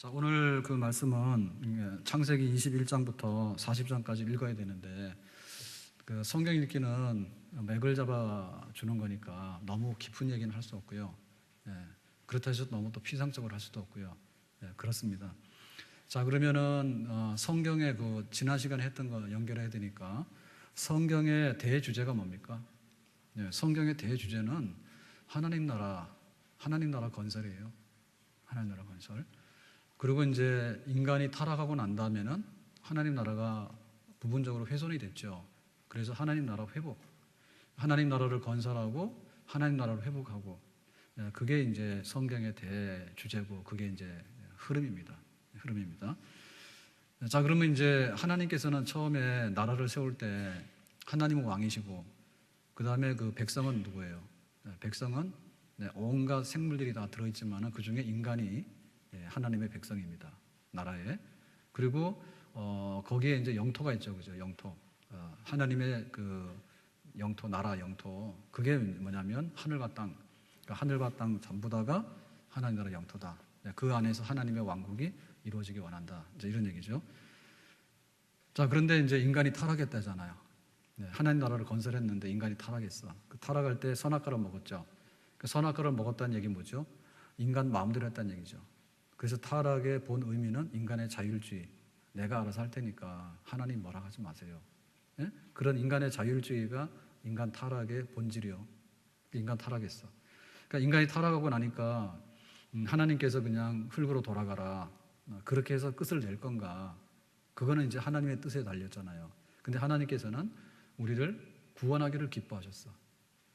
자, 오늘 그 말씀은 창세기 21장부터 40장까지 읽어야 되는데 그 성경 읽기는 맥을 잡아 주는 거니까 너무 깊은 얘기는 할 수 없고요. 그렇다 해서 너무 또 피상적으로 할 수도 없고요. 그렇습니다. 자, 그러면은 성경의 그 지난 시간에 했던 거 연결해야 되니까 성경의 대주제가 뭡니까? 성경의 대주제는 하나님 나라 건설이에요. 하나님 나라 건설. 그리고 이제 인간이 타락하고 난 다음에는 하나님 나라가 부분적으로 훼손이 됐죠. 그래서 하나님 나라 회복, 하나님 나라를 건설하고 하나님 나라를 회복하고, 그게 이제 성경의 대주제고 그게 이제 흐름입니다. 자, 그러면 이제 하나님께서는 처음에 나라를 세울 때 하나님은 왕이시고 그 다음에 그 백성은 누구예요? 백성은 온갖 생물들이 다 들어있지만 그 중에 인간이 하나님의 백성입니다. 나라에. 그리고 거기에 이제 영토가 있죠, 그죠? 영토. 하나님의 그 영토, 나라 영토. 그게 뭐냐면 하늘과 땅. 그러니까 하늘과 땅 전부 다가 하나님 나라 영토다. 그 안에서 하나님의 왕국이 이루어지기 원한다. 이제 이런 얘기죠. 자, 그런데 이제 인간이 타락했다잖아요. 하나님 나라를 건설했는데 인간이 타락했어. 그 타락할 때 선악과를 먹었죠. 그 선악과를 먹었다는 얘기 뭐죠? 인간 마음대로 했다는 얘기죠. 그래서 타락의 본 의미는 인간의 자율주의. 내가 알아서 할 테니까 하나님 뭐라 하지 마세요. 그런 인간의 자율주의가 인간 타락의 본질이요. 인간 타락했어. 그러니까 인간이 타락하고 나니까 하나님께서 그냥 흙으로 돌아가라. 그렇게 해서 끝을 낼 건가. 그거는 이제 하나님의 뜻에 달렸잖아요. 근데 하나님께서는 우리를 구원하기를 기뻐하셨어.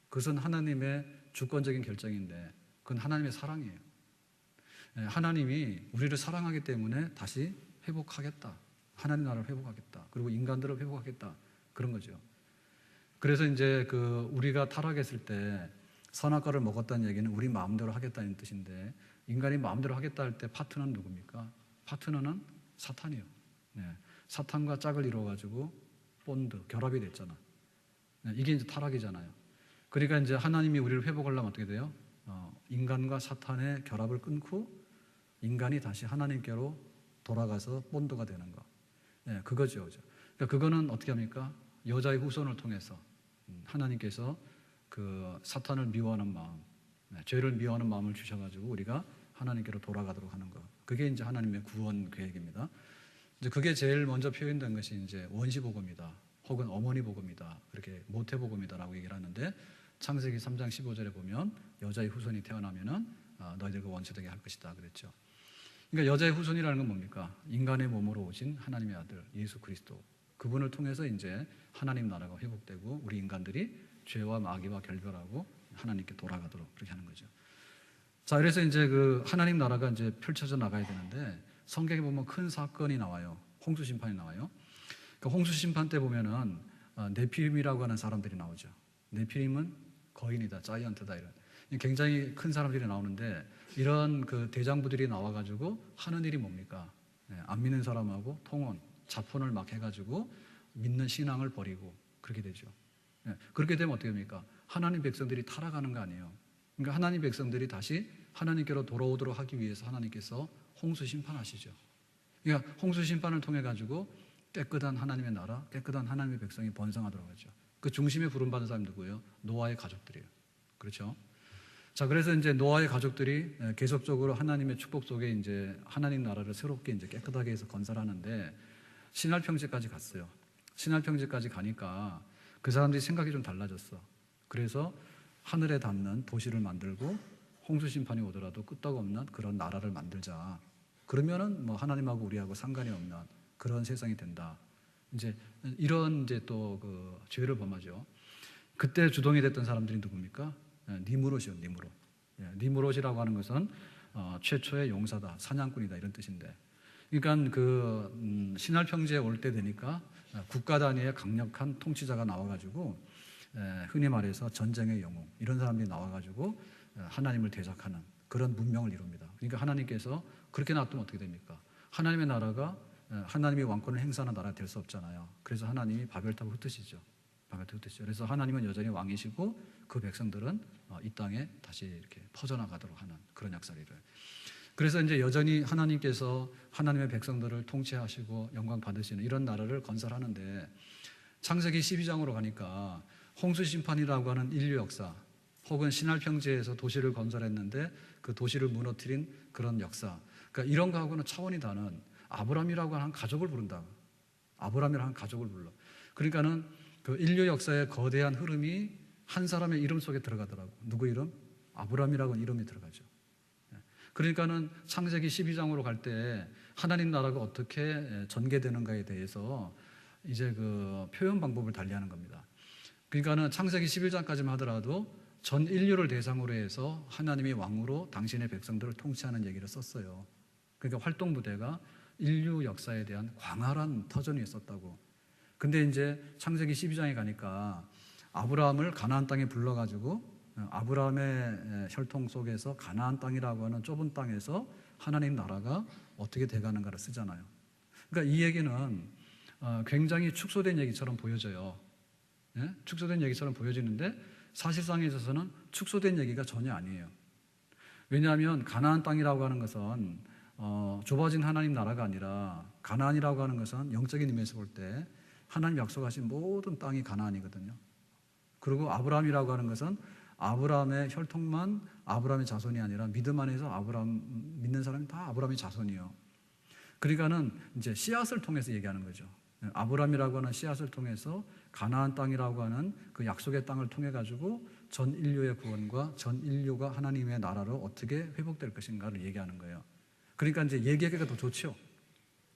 그것은 하나님의 주권적인 결정인데 그건 하나님의 사랑이에요. 하나님이 우리를 사랑하기 때문에 다시 회복하겠다. 하나님 나라를 회복하겠다. 그리고 인간들을 회복하겠다. 그런 거죠. 그래서 이제 그 우리가 타락했을 때 선악과를 먹었다는 얘기는 우리 마음대로 하겠다는 뜻인데 인간이 마음대로 하겠다 할 때 파트너는 누굽니까? 파트너는 사탄이요. 사탄과 짝을 이루어가지고 본드, 결합이 됐잖아. 이게 이제 타락이잖아요. 그러니까 이제 하나님이 우리를 회복하려면 어떻게 돼요? 인간과 사탄의 결합을 끊고 인간이 다시 하나님께로 돌아가서 본드가 되는 거. 그거죠. 그러니까 그거는 어떻게 합니까? 여자의 후손을 통해서 하나님께서 그 사탄을 미워하는 마음, 죄를 미워하는 마음을 주셔가지고 우리가 하나님께로 돌아가도록 하는 거. 그게 이제 하나님의 구원 계획입니다. 이제 그게 제일 먼저 표현된 것이 이제 원시복음이다. 혹은 어머니 복음이다. 그렇게 모태복음이다라고 얘기를 하는데 창세기 3장 15절에 보면 여자의 후손이 태어나면은 너희들과 원수되게 할 것이다 그랬죠. 그러니까 여자의 후손이라는 건 뭡니까? 인간의 몸으로 오신 하나님의 아들 예수 그리스도. 그분을 통해서 이제 하나님 나라가 회복되고 우리 인간들이 죄와 마귀와 결별하고 하나님께 돌아가도록 그렇게 하는 거죠. 자, 그래서 이제 그 하나님 나라가 이제 펼쳐져 나가야 되는데 성경에 보면 큰 사건이 나와요. 홍수 심판이 나와요. 그 홍수 심판 때 보면은 네피림이라고 하는 사람들이 나오죠. 네피림은 거인이다, 자이언트다 이런 굉장히 큰 사람들이 나오는데 이런 그 대장부들이 나와가지고 하는 일이 뭡니까? 안 믿는 사람하고 통혼, 자폰을 막 해가지고 믿는 신앙을 버리고 그렇게 되죠. 그렇게 되면 어떻게 됩니까? 하나님 백성들이 타락하는 거 아니에요. 그러니까 하나님 백성들이 다시 하나님께로 돌아오도록 하기 위해서 하나님께서 홍수 심판하시죠. 그러니까 홍수 심판을 통해 가지고 깨끗한 하나님의 나라, 깨끗한 하나님의 백성이 번성하도록 하죠. 그 중심에 부름받은 사람이 누구예요? 노아의 가족들이에요. 그렇죠? 자, 그래서 이제 노아의 가족들이 계속적으로 하나님의 축복 속에 이제 하나님 나라를 새롭게 이제 깨끗하게 해서 건설하는데 신할 평지까지 갔어요. 신할 평지까지 가니까 그 사람들이 생각이 좀 달라졌어. 그래서 하늘에 닿는 도시를 만들고 홍수 심판이 오더라도 끄떡없는 그런 나라를 만들자. 그러면은 뭐 하나님하고 우리하고 상관이 없는 그런 세상이 된다. 이제 이런 이제 또 그 죄를 범하죠. 그때 주동이 됐던 사람들이 누굽니까? 니무롯이요, 니무롯. 니무롯이라고 하는 것은 최초의 용사다, 사냥꾼이다 이런 뜻인데. 그러니까 그 신할 평지에 올 때 되니까 국가 단위의 강력한 통치자가 나와가지고 흔히 말해서 전쟁의 영웅 이런 사람들이 나와가지고 하나님을 대적하는 그런 문명을 이룹니다. 그러니까 하나님께서 그렇게 놔두면 어떻게 됩니까? 하나님의 나라가 하나님이 왕권을 행사하는 나라가 될 수 없잖아요. 그래서 하나님이 바벨탑을 흩으시죠. 바벨탑을 흩으시죠. 그래서 하나님은 여전히 왕이시고 그 백성들은 이 땅에 다시 이렇게 퍼져나가도록 하는 그런 역사를 이뤄요. 그래서 이제 여전히 하나님께서 하나님의 백성들을 통치하시고 영광 받으시는 이런 나라를 건설하는데, 창세기 12장으로 가니까 홍수 심판이라고 하는 인류 역사, 혹은 신할 평지에서 도시를 건설했는데 그 도시를 무너뜨린 그런 역사, 그러니까 이런 거하고는 차원이 다른 아브라함이라고 하는 가족을 부른다. 아브라함이라는 가족을 불러. 그러니까는 그 인류 역사의 거대한 흐름이 한 사람의 이름 속에 들어가더라고. 누구 이름? 아브라함이라고 하는 이름이 들어가죠. 그러니까는 창세기 12장으로 갈 때 하나님 나라가 어떻게 전개되는가에 대해서 이제 그 표현 방법을 달리하는 겁니다. 그러니까는 창세기 11장까지만 하더라도 전 인류를 대상으로 해서 하나님이 왕으로 당신의 백성들을 통치하는 얘기를 썼어요. 그러니까 활동 부대가 인류 역사에 대한 광활한 터전이 있었다고. 근데 이제 창세기 12장에 가니까 아브라함을 가나안 땅에 불러가지고 아브라함의 혈통 속에서 가나안 땅이라고 하는 좁은 땅에서 하나님 나라가 어떻게 돼가는가를 쓰잖아요. 그러니까 이 얘기는 굉장히 축소된 얘기처럼 보여져요. 예? 축소된 얘기처럼 보여지는데 사실상에 있어서는 축소된 얘기가 전혀 아니에요. 왜냐하면 가나안 땅이라고 하는 것은 좁아진 하나님 나라가 아니라, 가나안이라고 하는 것은 영적인 의미에서 볼 때 하나님 약속하신 모든 땅이 가나안이거든요. 그리고 아브라함이라고 하는 것은 아브라함의 혈통만 아브라함의 자손이 아니라 믿음 안에서 아브라함 믿는 사람이 다 아브라함의 자손이요. 그러니까는 이제 씨앗을 통해서 얘기하는 거죠. 아브라함이라고 하는 씨앗을 통해서 가나안 땅이라고 하는 그 약속의 땅을 통해 가지고 전 인류의 구원과 전 인류가 하나님의 나라로 어떻게 회복될 것인가를 얘기하는 거예요. 그러니까 이제 얘기하기가 더 좋죠.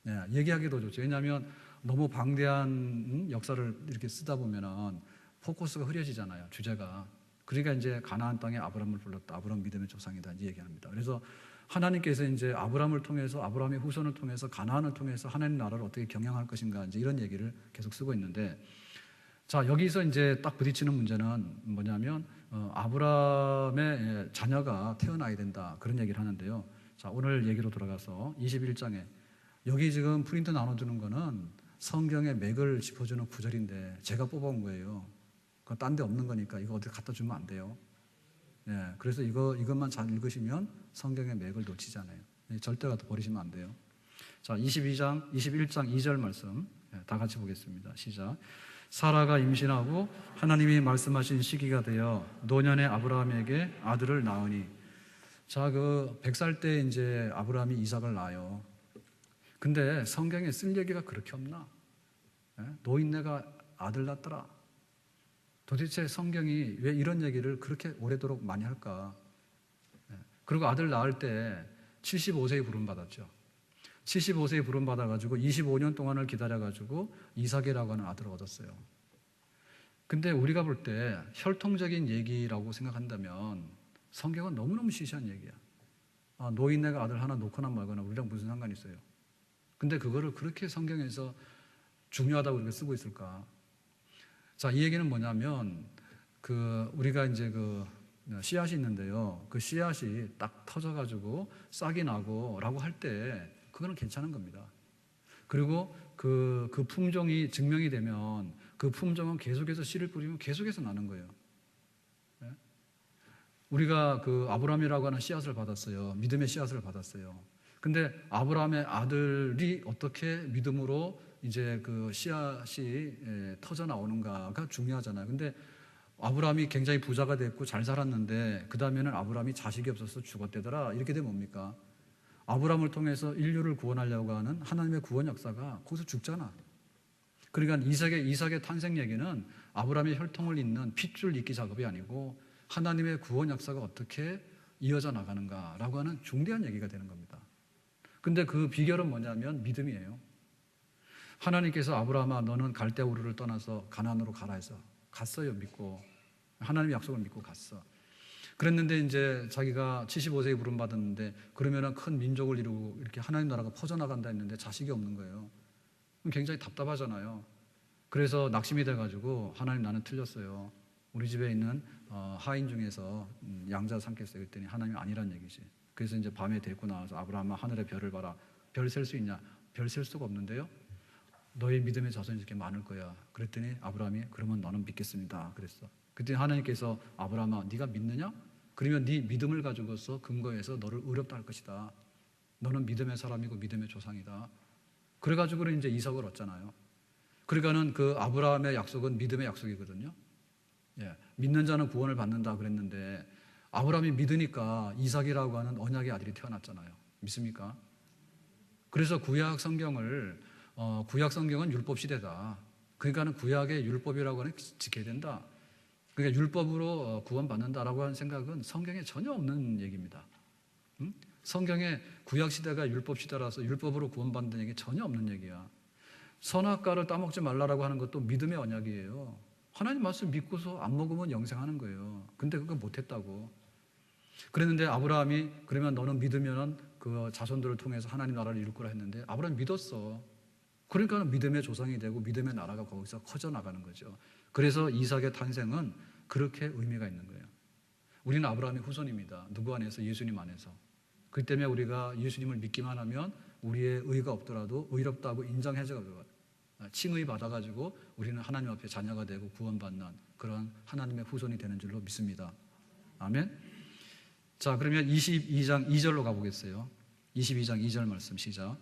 네, 얘기하기 더 좋죠. 왜냐하면 너무 방대한 역사를 이렇게 쓰다 보면은 포커스가 흐려지잖아요, 주제가. 그러니까 이제 가나안 땅에 아브라함을 불렀다. 아브라함 믿음의 조상이다. 이 얘기합니다. 그래서 하나님께서 이제 아브라함을 통해서, 아브라함의 후손을 통해서, 가나안을 통해서 하나님 나라를 어떻게 경영할 것인가, 이제 이런 얘기를 계속 쓰고 있는데, 자, 여기서 이제 딱 부딪히는 문제는 뭐냐면 아브라함의 자녀가 태어나야 된다, 그런 얘기를 하는데요. 자, 오늘 얘기로 돌아가서 21장에 여기 지금 프린트 나눠주는 거는 성경의 맥을 짚어주는 구절인데 제가 뽑아온 거예요. 그건 딴 데 없는 거니까 이거 어디 갖다 주면 안 돼요. 예, 그래서 이것만 잘 읽으시면 성경의 맥을 놓치잖아요. 절대 갖다 버리시면 안 돼요. 자, 21장 2절 말씀 다 같이 보겠습니다. 시작. 사라가 임신하고 하나님이 말씀하신 시기가 되어 노년의 아브라함에게 아들을 낳으니. 자, 그 100살 때 이제 아브라함이 이삭을 낳아요. 근데 성경에 쓸 얘기가 그렇게 없나? 노인네가 아들 낳더라. 도대체 성경이 왜 이런 얘기를 그렇게 오래도록 많이 할까? 그리고 아들 낳을 때 75세에 부름받았죠. 75세에 부름받아가지고 25년 동안을 기다려가지고 이삭이라고 하는 아들을 얻었어요. 근데 우리가 볼 때 혈통적인 얘기라고 생각한다면 성경은 너무너무 시시한 얘기야. 노인네가 아들 하나 놓거나 말거나 우리랑 무슨 상관이 있어요? 근데 그거를 그렇게 성경에서 중요하다고 우리가 쓰고 있을까? 자, 이 얘기는 뭐냐면 우리가 이제 씨앗이 있는데요. 그 씨앗이 딱 터져가지고 싹이 나고라고 할 때 그거는 괜찮은 겁니다. 그리고 그 품종이 증명이 되면 그 품종은 계속해서 씨를 뿌리면 계속해서 나는 거예요. 네? 우리가 아브라함이라고 하는 씨앗을 받았어요. 믿음의 씨앗을 받았어요. 근데 아브라함의 아들이 어떻게 믿음으로 이제 그 씨앗이 터져 나오는가가 중요하잖아요. 근데 아브라함이 굉장히 부자가 됐고 잘 살았는데 그 다음에는 아브라함이 자식이 없어서 죽었대더라. 이렇게 되면 뭡니까? 아브라함을 통해서 인류를 구원하려고 하는 하나님의 구원 역사가 거기서 죽잖아. 그러니까 이삭의 탄생 얘기는 아브라함의 혈통을 잇는 핏줄 잇기 작업이 아니고 하나님의 구원 역사가 어떻게 이어져 나가는가라고 하는 중대한 얘기가 되는 겁니다. 근데 그 비결은 뭐냐면 믿음이에요. 하나님께서 아브라함아 너는 갈대아 우르를 떠나서 가나안으로 가라 해서 갔어요. 믿고 하나님의 약속을 믿고 갔어. 그랬는데 이제 자기가 75세에 부름받았는데 그러면은 큰 민족을 이루고 이렇게 하나님 나라가 퍼져나간다 했는데 자식이 없는 거예요. 굉장히 답답하잖아요. 그래서 낙심이 돼가지고 하나님 나는 틀렸어요. 우리 집에 있는 하인 중에서 양자 삼겠어요. 그랬더니 하나님이 아니란 얘기지. 그래서 이제 밤에 데리고 나와서 아브라함아 하늘의 별을 봐라. 별 셀 수 있냐? 별 셀 수가 없는데요. 너의 믿음의 자손이 이렇게 많을 거야. 그랬더니 아브라함이 그러면 나는 믿겠습니다. 그랬어. 그때 하나님께서 아브라함아 네가 믿느냐? 그러면 네 믿음을 가지고서 근거해서 너를 의롭다 할 것이다. 너는 믿음의 사람이고 믿음의 조상이다. 그래가지고 이제 이삭을 얻잖아요. 그러니까는 그 아브라함의 약속은 믿음의 약속이거든요. 예, 믿는 자는 구원을 받는다 그랬는데 아브라함이 믿으니까 이삭이라고 하는 언약의 아들이 태어났잖아요. 믿습니까? 그래서 구약 성경은 율법 시대다. 그러니까는 구약의 율법이라고 하는 게 지켜야 된다. 그러니까 율법으로 구원받는다라고 하는 생각은 성경에 전혀 없는 얘기입니다. 성경에 구약 시대가 율법 시대라서 율법으로 구원받는 얘기 전혀 없는 얘기야. 선악과를 따먹지 말라라고 하는 것도 믿음의 언약이에요. 하나님 말씀 믿고서 안 먹으면 영생하는 거예요. 근데 그거 못했다고. 그랬는데 아브라함이 그러면 너는 믿으면 그 자손들을 통해서 하나님 나라를 이룰 거라 했는데 아브라함이 믿었어. 그러니까 믿음의 조상이 되고 믿음의 나라가 거기서 커져나가는 거죠. 그래서 이삭의 탄생은 그렇게 의미가 있는 거예요. 우리는 아브라함의 후손입니다. 누구 안에서? 예수님 안에서. 그 때문에 우리가 예수님을 믿기만 하면 우리의 의가 없더라도 의롭다고 인정해줘요. 칭의 받아가지고 우리는 하나님 앞에 자녀가 되고 구원받는 그런 하나님의 후손이 되는 줄로 믿습니다. 아멘. 자, 그러면 22장 2절로 가보겠어요. 22장 2절 말씀 시작.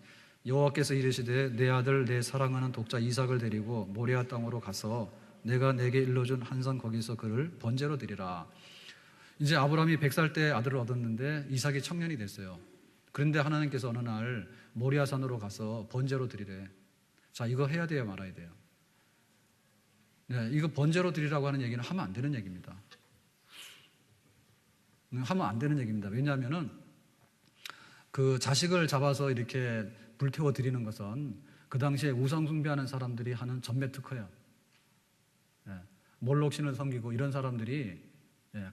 여호와께서 이르시되 내 아들 내 사랑하는 독자 이삭을 데리고 모리아 땅으로 가서 내가 내게 일러준 한 산 거기서 그를 번제로 드리라. 이제 아브라함이 100살 때 아들을 얻었는데 이삭이 청년이 됐어요. 그런데 하나님께서 어느 날 모리아 산으로 가서 번제로 드리래. 자, 이거 해야 돼요, 말아야 돼요? 네, 이거 번제로 드리라고 하는 얘기는 하면 안 되는 얘기입니다. 하면 안 되는 얘기입니다. 왜냐하면은 그 자식을 잡아서 이렇게 불태워 드리는 것은 그 당시에 우상 숭배하는 사람들이 하는 전매 특허예요. 몰록 신을 섬기고 이런 사람들이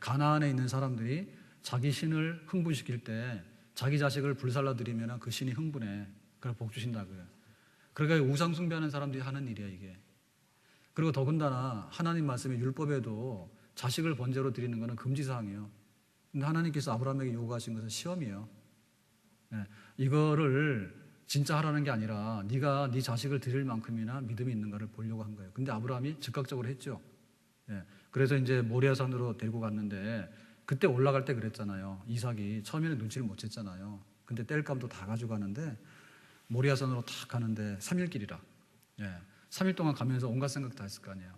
가나안에 있는 사람들이 자기 신을 흥분시킬 때 자기 자식을 불살라 드리면 그 신이 흥분해. 그래서 복 주신다고요. 그러니까 우상 숭배하는 사람들이 하는 일이야 이게. 그리고 더군다나 하나님 말씀의 율법에도 자식을 번제로 드리는 것은 금지사항이에요. 근데 하나님께서 아브라함에게 요구하신 것은 시험이에요. 이거를 진짜 하라는 게 아니라 네가 네 자식을 드릴 만큼이나 믿음이 있는가를 보려고 한 거예요. 근데 아브라함이 즉각적으로 했죠. 그래서 이제 모리아산으로 데리고 갔는데 그때 올라갈 때 그랬잖아요. 이삭이 처음에는 눈치를 못 챘잖아요. 근데 땔감도 다 가져가는데 모리아산으로 탁 가는데 3일 길이라. 3일 동안 가면서 온갖 생각 다 했을 거 아니에요.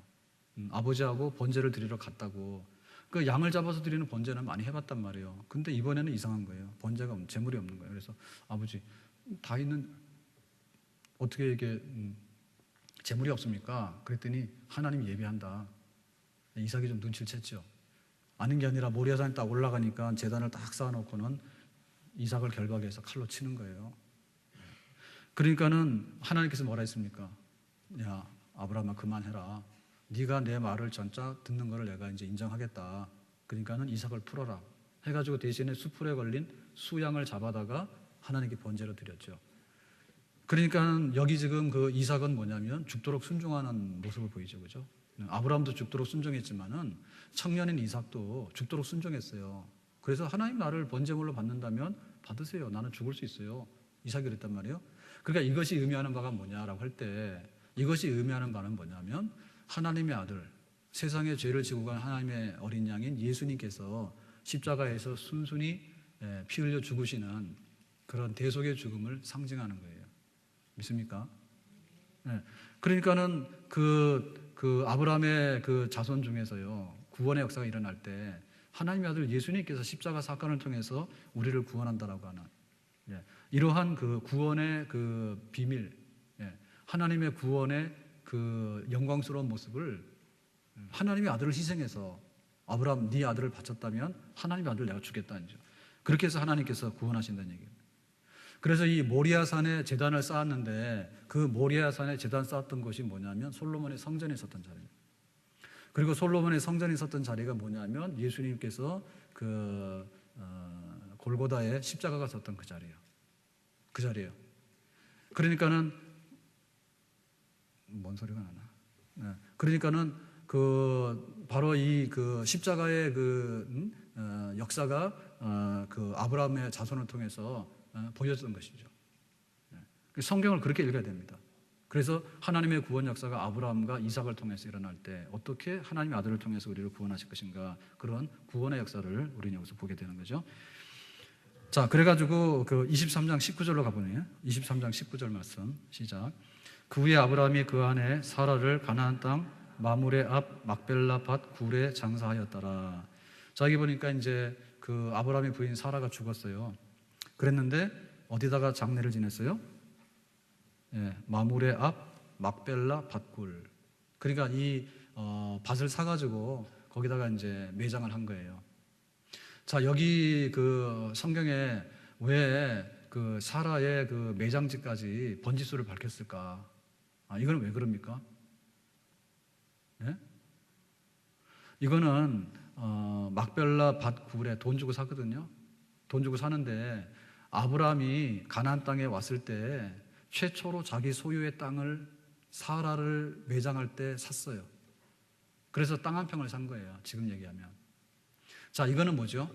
아버지하고 번제를 드리러 갔다고. 그 양을 잡아서 드리는 번제는 많이 해봤단 말이에요. 근데 이번에는 이상한 거예요. 번제가 재물이 없는 거예요. 그래서 아버지 다 있는 어떻게 이게 재물이 없습니까? 그랬더니 하나님 예비한다. 이삭이 좀 눈치를 챘죠. 아는 게 아니라 모리아산에 딱 올라가니까 제단을 딱 쌓아놓고는 이삭을 결박해서 칼로 치는 거예요. 그러니까는 하나님께서 뭐라 했습니까? 야 아브라함아 그만해라. 네가 내 말을 전짜 듣는 거를 내가 이제 인정하겠다. 그러니까는 이삭을 풀어라. 해가지고 대신에 수풀에 걸린 수양을 잡아다가 하나님께 번제로 드렸죠. 그러니까 여기 지금 그 이삭은 뭐냐면 죽도록 순종하는 모습을 보이죠, 그죠? 아브라함도 죽도록 순종했지만은 청년인 이삭도 죽도록 순종했어요. 그래서 하나님 나를 번제물로 받는다면 받으세요. 나는 죽을 수 있어요. 이삭이 그랬단 말이에요. 그러니까 이것이 의미하는 바가 뭐냐라고 할 때 이것이 의미하는 바는 뭐냐면 하나님의 아들, 세상의 죄를 지고 간 하나님의 어린 양인 예수님께서 십자가에서 순순히 피 흘려 죽으시는 그런 대속의 죽음을 상징하는 거예요. 믿습니까? 그러니까는 그 아브라함의 그 자손 중에서요 구원의 역사가 일어날 때 하나님의 아들 예수님께서 십자가 사건을 통해서 우리를 구원한다라고 하는 이러한 그 구원의 그 비밀, 하나님의 구원의 그 영광스러운 모습을 하나님의 아들을 희생해서 아브라함 네 아들을 바쳤다면 하나님의 아들을 내가 주겠다는 거죠. 그렇게 해서 하나님께서 구원하신다는 얘기예요. 그래서 이 모리아산에 제단을 쌓았는데 그 모리아산에 제단 쌓았던 곳이 뭐냐면 솔로몬의 성전에 있었던 자리예요. 그리고 솔로몬의 성전에 있었던 자리가 뭐냐면 예수님께서 그 골고다에 십자가가 섰던 그 자리예요. 그 자리예요. 그러니까는 뭔 소리가 나나? 그러니까는 그 바로 이 그 십자가의 그 역사가 그 아브라함의 자손을 통해서 보여졌던 것이죠. 성경을 그렇게 읽어야 됩니다. 그래서 하나님의 구원 역사가 아브라함과 이삭을 통해서 일어날 때 어떻게 하나님의 아들을 통해서 우리를 구원하실 것인가 그런 구원의 역사를 우리는 여기서 보게 되는 거죠. 자, 그래가지고 그 23장 19절로 가보네요. 23장 19절 말씀 시작. 그 후에 아브라함이 그 안에 사라를 가나안 땅 마므레 앞 막벨라 밭 굴에 장사하였더라. 자, 여기 보니까 이제 그 아브라함의 부인 사라가 죽었어요. 그랬는데 어디다가 장례를 지냈어요? 예, 마므레 앞 막벨라 밭굴. 그러니까 이 밭을 사가지고 거기다가 이제 매장을 한 거예요. 자, 여기 그 성경에 왜 그 사라의 그 매장지까지 번지수를 밝혔을까? 이거는 왜 그럽니까? 예? 이거는 막벨라 밭굴에 돈 주고 사거든요. 돈 주고 사는데 아브라함이 가나안 땅에 왔을 때 최초로 자기 소유의 땅을 사라를 매장할 때 샀어요. 그래서 땅 한 평을 산 거예요. 지금 얘기하면. 자, 이거는 뭐죠?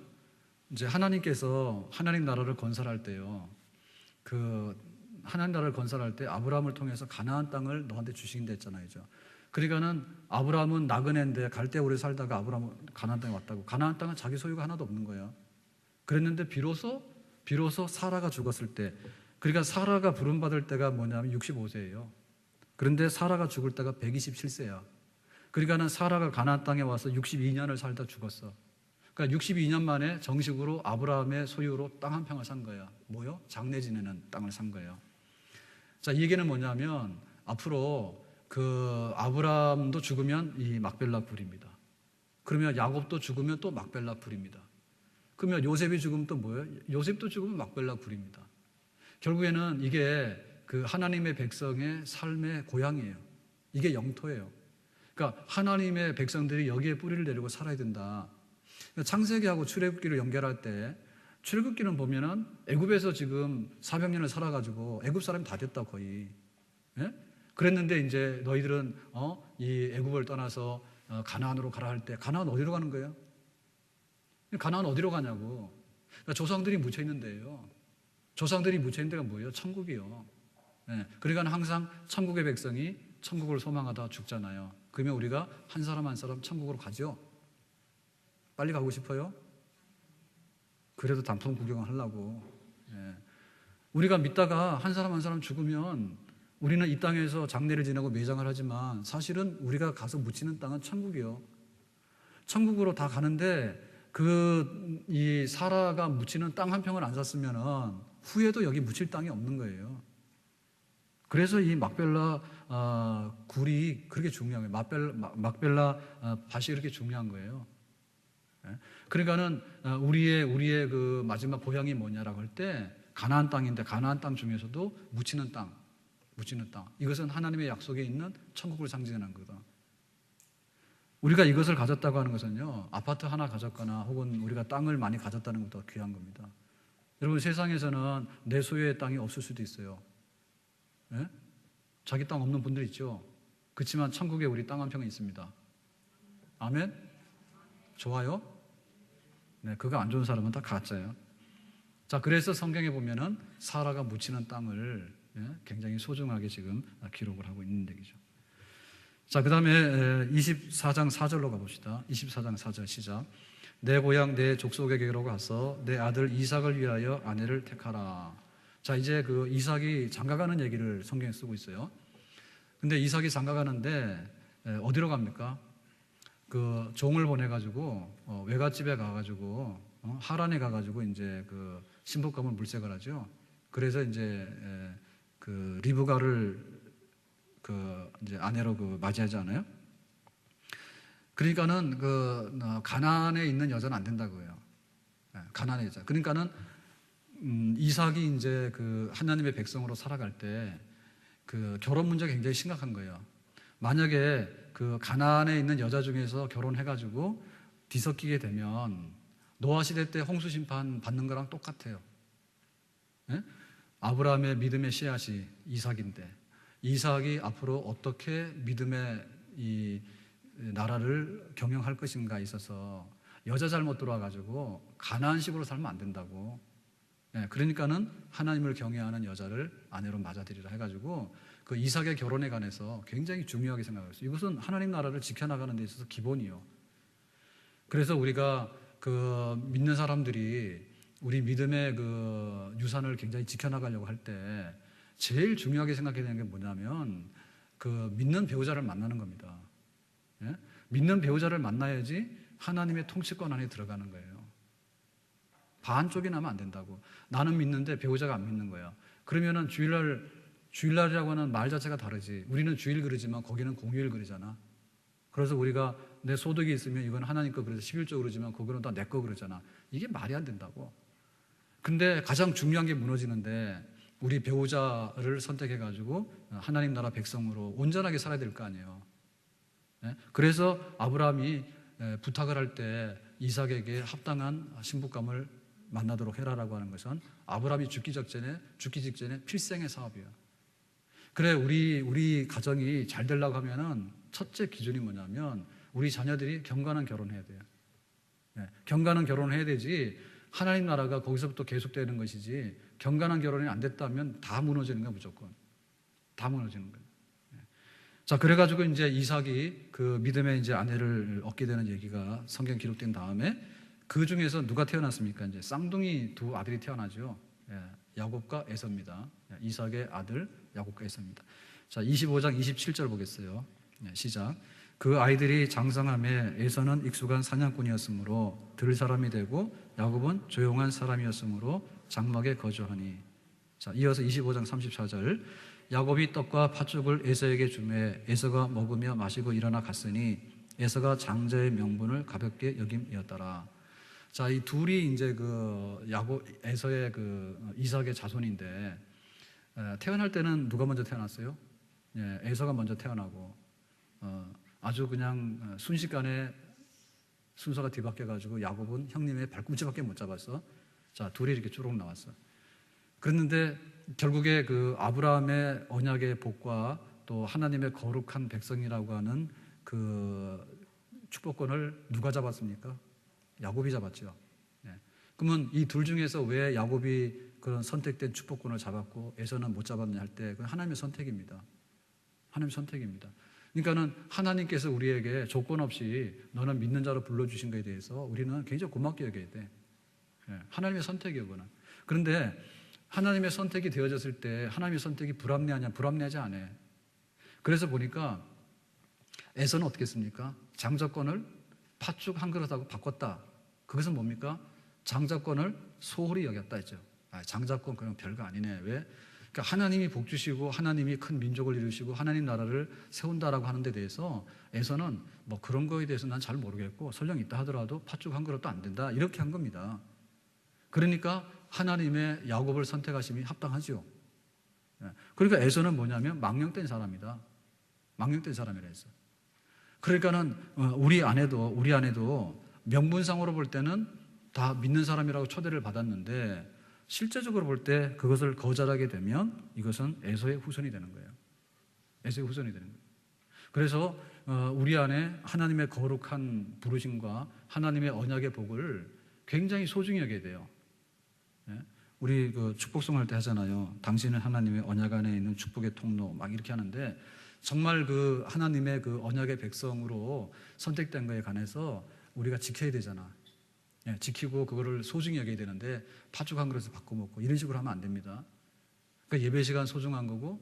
이제 하나님께서 하나님 나라를 건설할 때요. 그 하나님 나라를 건설할 때 아브라함을 통해서 가나안 땅을 너한테 주시긴다 했잖아요. 그러니까는 아브라함은 나그네인데 갈대 오래 살다가 아브라함은 가나안 땅에 왔다고. 가나안 땅은 자기 소유가 하나도 없는 거예요. 그랬는데 비로소 사라가 죽었을 때, 그러니까 사라가 부름받을 때가 뭐냐면 65세예요. 그런데 사라가 죽을 때가 127세야. 그러니까는 사라가 가나안 땅에 와서 62년을 살다 죽었어. 그러니까 62년 만에 정식으로 아브라함의 소유로 땅 한 평을 산 거야. 뭐요? 장례 지내는 땅을 산 거예요. 자, 이 얘기는 뭐냐면 앞으로 그 아브라함도 죽으면 이 막벨라 굴입니다. 그러면 야곱도 죽으면 또 막벨라 굴입니다. 그러면 요셉이 죽으면 또 뭐예요? 요셉도 죽으면 막벨라 굴입니다. 결국에는 이게 그 하나님의 백성의 삶의 고향이에요. 이게 영토예요. 그러니까 하나님의 백성들이 여기에 뿌리를 내리고 살아야 된다. 창세기하고 출애굽기를 연결할 때 출애굽기는 보면은 애굽에서 지금 400년을 살아가지고 애굽 사람이 다 됐다 거의. 예? 그랬는데 이제 너희들은 이 애굽을 떠나서 가나안으로 가라 할 때 가나안 어디로 가는 거예요? 가나안 어디로 가냐고. 그러니까 조상들이 묻혀 있는 데예요. 조상들이 묻혀 있는 데가 뭐예요? 천국이요. 예. 그러니까 항상 천국의 백성이 천국을 소망하다 죽잖아요. 그러면 우리가 한 사람 한 사람 천국으로 가죠. 빨리 가고 싶어요? 그래도 단풍 구경을 하려고. 예. 우리가 믿다가 한 사람 한 사람 죽으면 우리는 이 땅에서 장례를 지내고 매장을 하지만 사실은 우리가 가서 묻히는 땅은 천국이요. 천국으로 다 가는데 이 사라가 묻히는 땅 한 평을 안 샀으면 후에도 여기 묻힐 땅이 없는 거예요. 그래서 이 막벨라 굴이 그렇게 중요한 거예요. 막벨라 밭이 그렇게 중요한 거예요. 그러니까는 우리의 그 마지막 고향이 뭐냐라고 할 때 가나안 땅인데 가나안 땅 중에서도 묻히는 땅. 이것은 하나님의 약속에 있는 천국을 상징하는 거다. 우리가 이것을 가졌다고 하는 것은요, 아파트 하나 가졌거나 혹은 우리가 땅을 많이 가졌다는 것보다 귀한 겁니다. 여러분, 세상에서는 내 소유의 땅이 없을 수도 있어요. 예? 자기 땅 없는 분들 있죠. 그렇지만 천국에 우리 땅 한 평이 있습니다. 아멘? 좋아요? 네, 그거 안 좋은 사람은 다 가짜예요. 자, 그래서 성경에 보면은 사라가 묻히는 땅을 굉장히 소중하게 지금 기록을 하고 있는 얘기죠. 자, 그 다음에 24장 4절로 가봅시다. 24장 4절 시작. 내 고향 내 족속에게로 가서 내 아들 이삭을 위하여 아내를 택하라. 자, 이제 그 이삭이 장가가는 얘기를 성경에 쓰고 있어요. 근데 이삭이 장가가는데 어디로 갑니까? 그 종을 보내가지고 외갓집에 가가지고 하란에 가가지고 이제 그 신부감을 물색을 하죠. 그래서 이제 그 리브가를 그 이제 아내로 그 맞이하지 않아요? 그러니까는 그 가나안에 있는 여자는 안 된다고요. 가나안의 여자. 그러니까는 이삭이 이제 그 하나님의 백성으로 살아갈 때 그 결혼 문제가 굉장히 심각한 거예요. 만약에 그 가나안에 있는 여자 중에서 결혼해가지고 뒤섞이게 되면 노아 시대 때 홍수 심판 받는 거랑 똑같아요. 예? 아브라함의 믿음의 씨앗이 이삭인데 이삭이 앞으로 어떻게 믿음의 이 나라를 경영할 것인가에 있어서 여자 잘못 들어와가지고 가나안식으로 살면 안 된다고. 그러니까는 하나님을 경외하는 여자를 아내로 맞아들이라 해가지고 그 이삭의 결혼에 관해서 굉장히 중요하게 생각했어요. 이것은 하나님 나라를 지켜나가는 데 있어서 기본이요. 그래서 우리가 그 믿는 사람들이 우리 믿음의 그 유산을 굉장히 지켜나가려고 할 때 제일 중요하게 생각해야 되는 게 뭐냐면 그 믿는 배우자를 만나는 겁니다. 예? 믿는 배우자를 만나야지 하나님의 통치권 안에 들어가는 거예요. 반쪽이 나면 안 된다고. 나는 믿는데 배우자가 안 믿는 거예요. 그러면은 주일날이라고 하는 말 자체가 다르지. 우리는 주일 그러지만 거기는 공휴일 그러잖아. 그래서 우리가 내 소득이 있으면 이건 하나님 거 그래서 11조 그러지만 거기는 다 내 거 그러잖아. 이게 말이 안 된다고. 근데 가장 중요한 게 무너지는데 우리 배우자를 선택해가지고 하나님 나라 백성으로 온전하게 살아야 될 거 아니에요. 그래서 아브라함이 부탁을 할 때 이삭에게 합당한 신부감을 만나도록 해라라고 하는 것은 아브라함이 죽기 직전에 필생의 사업이에요. 그래 우리 가정이 잘 되려고 하면은 첫째 기준이 뭐냐면 우리 자녀들이 경건한 결혼해야 돼요. 경건한 결혼을 해야 되지 하나님 나라가 거기서부터 계속되는 것이지 경건한 결혼이 안 됐다면 다 무너지는 거야 무조건. 다 무너지는 거예요. 자 그래가지고 이제 이삭이 그 믿음의 이제 아내를 얻게 되는 얘기가 성경 기록된 다음에 그 중에서 누가 태어났습니까? 이제 쌍둥이 두 아들이 태어나죠. 야곱과 에서입니다. 이삭의 아들 야곱과 에서입니다. 자 25장 27절 보겠어요. 시작. 그 아이들이 장성함에 에서는 익숙한 사냥꾼이었으므로 들을 사람이 되고 야곱은 조용한 사람이었으므로 장막에 거주하니. 자 이어서 25장 34절. 야곱이 떡과 팥죽을 에서에게 주매 에서가 먹으며 마시고 일어나 갔으니 에서가 장자의 명분을 가볍게 여김이었더라. 자, 이 둘이 이제 그 에서의 그 이삭의 자손인데 태어날 때는 누가 먼저 태어났어요? 에서가 먼저 태어나고 아주 그냥 순식간에 순서가 뒤바뀌어 가지고 야곱은 형님의 발꿈치밖에 못 잡았어. 자, 둘이 이렇게 쭈룩 나왔어. 그랬는데 결국에 그 아브라함의 언약의 복과 또 하나님의 거룩한 백성이라고 하는 그 축복권을 누가 잡았습니까? 야곱이 잡았죠. 그러면 이 둘 중에서 왜 야곱이 그런 선택된 축복권을 잡았고 에서는 못 잡았냐 할 때 그건 하나님의 선택입니다. 하나님의 선택입니다. 그러니까는 하나님께서 우리에게 조건 없이 너는 믿는 자로 불러주신 것에 대해서 우리는 굉장히 고맙게 여겨야 돼. 하나님의 선택이에요, 그거는. 그런데 하나님의 선택이 되어졌을 때 하나님의 선택이 불합리하냐? 불합리하지 않아요. 그래서 보니까 에서는 어떻게 했습니까? 장자권을 팥죽 한 그릇하고 바꿨다. 그것은 뭡니까? 장자권을 소홀히 여겼다 했죠. 장자권 그냥 별거 아니네. 왜? 그러니까 하나님이 복 주시고 하나님이 큰 민족을 이루시고 하나님 나라를 세운다라고 하는 데 대해서 에서는 뭐 그런 거에 대해서 난 잘 모르겠고 설령 있다 하더라도 팥죽 한 그릇도 안 된다. 이렇게 한 겁니다. 그러니까 하나님의 야곱을 선택하심이 합당하죠. 그러니까 에서는 뭐냐면 망령된 사람이다. 망령된 사람이라 했어. 그러니까는 우리 아내도 명분상으로 볼 때는 다 믿는 사람이라고 초대를 받았는데 실제적으로 볼 때 그것을 거절하게 되면 이것은 에서의 후손이 되는 거예요. 에서의 후손이 되는 거예요. 그래서 우리 안에 하나님의 거룩한 부르심과 하나님의 언약의 복을 굉장히 소중히 여겨야 돼요. 우리 그 축복송 할 때 하잖아요. 당신은 하나님의 언약 안에 있는 축복의 통로 막 이렇게 하는데 정말 그 하나님의 그 언약의 백성으로 선택된 거에 관해서 우리가 지켜야 되잖아. 지키고 그거를 소중히 여겨야 되는데 팥죽 한 그릇을 바꿔 먹고 이런 식으로 하면 안 됩니다. 그러니까 예배 시간 소중한 거고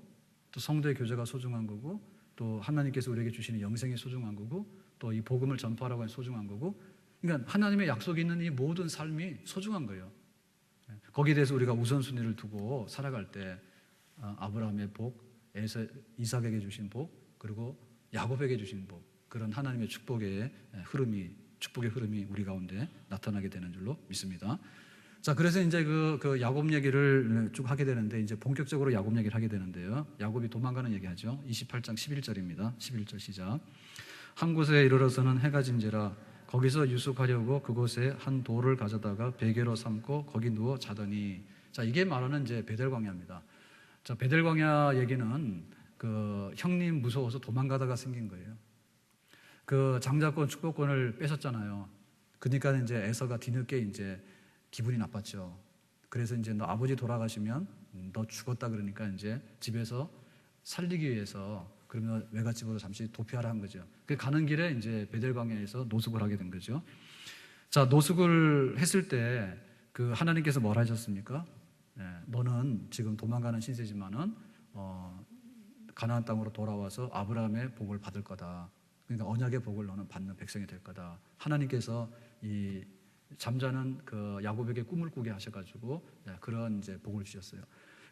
또 성도의 교제가 소중한 거고 또 하나님께서 우리에게 주시는 영생이 소중한 거고 또 이 복음을 전파하라고 하는 소중한 거고 그러니까 하나님의 약속이 있는 이 모든 삶이 소중한 거예요. 거기에 대해서 우리가 우선순위를 두고 살아갈 때 아브라함의 복, 이삭에게 주신 복, 그리고 야곱에게 주신 복 그런 하나님의 축복의 흐름이 우리 가운데 나타나게 되는 줄로 믿습니다. 자, 그래서 이제 그 야곱 얘기를 쭉 하게 되는데 이제 본격적으로 야곱 얘기를 하게 되는데요. 야곱이 도망가는 얘기하죠. 28장 11절입니다. 11절 시작. 한 곳에 이르러서는 해가 진지라 거기서 유숙하려고 그곳에 한 돌을 가져다가 베개로 삼고 거기 누워 자더니. 자, 이게 말하는 이제 베델 광야입니다. 자, 베델 광야 얘기는 그 형님 무서워서 도망가다가 생긴 거예요. 그 장자권 축복권을 뺏었잖아요. 그러니까 이제 에서가 뒤늦게 이제 기분이 나빴죠. 그래서 이제 너 아버지 돌아가시면 너 죽었다 그러니까 이제 집에서 살리기 위해서 그러면 외갓집으로 잠시 도피하라 한 거죠. 그 가는 길에 이제 베델 광야에서 노숙을 하게 된 거죠. 자, 노숙을 했을 때 그 하나님께서 뭘 하셨습니까? 너는 지금 도망가는 신세지만은 가나안 땅으로 돌아와서 아브라함의 복을 받을 거다. 그러니까 언약의 복을 너는 받는 백성이 될 거다. 하나님께서 이 잠자는 그 야곱에게 꿈을 꾸게 하셔가지고 그런 이제 복을 주셨어요.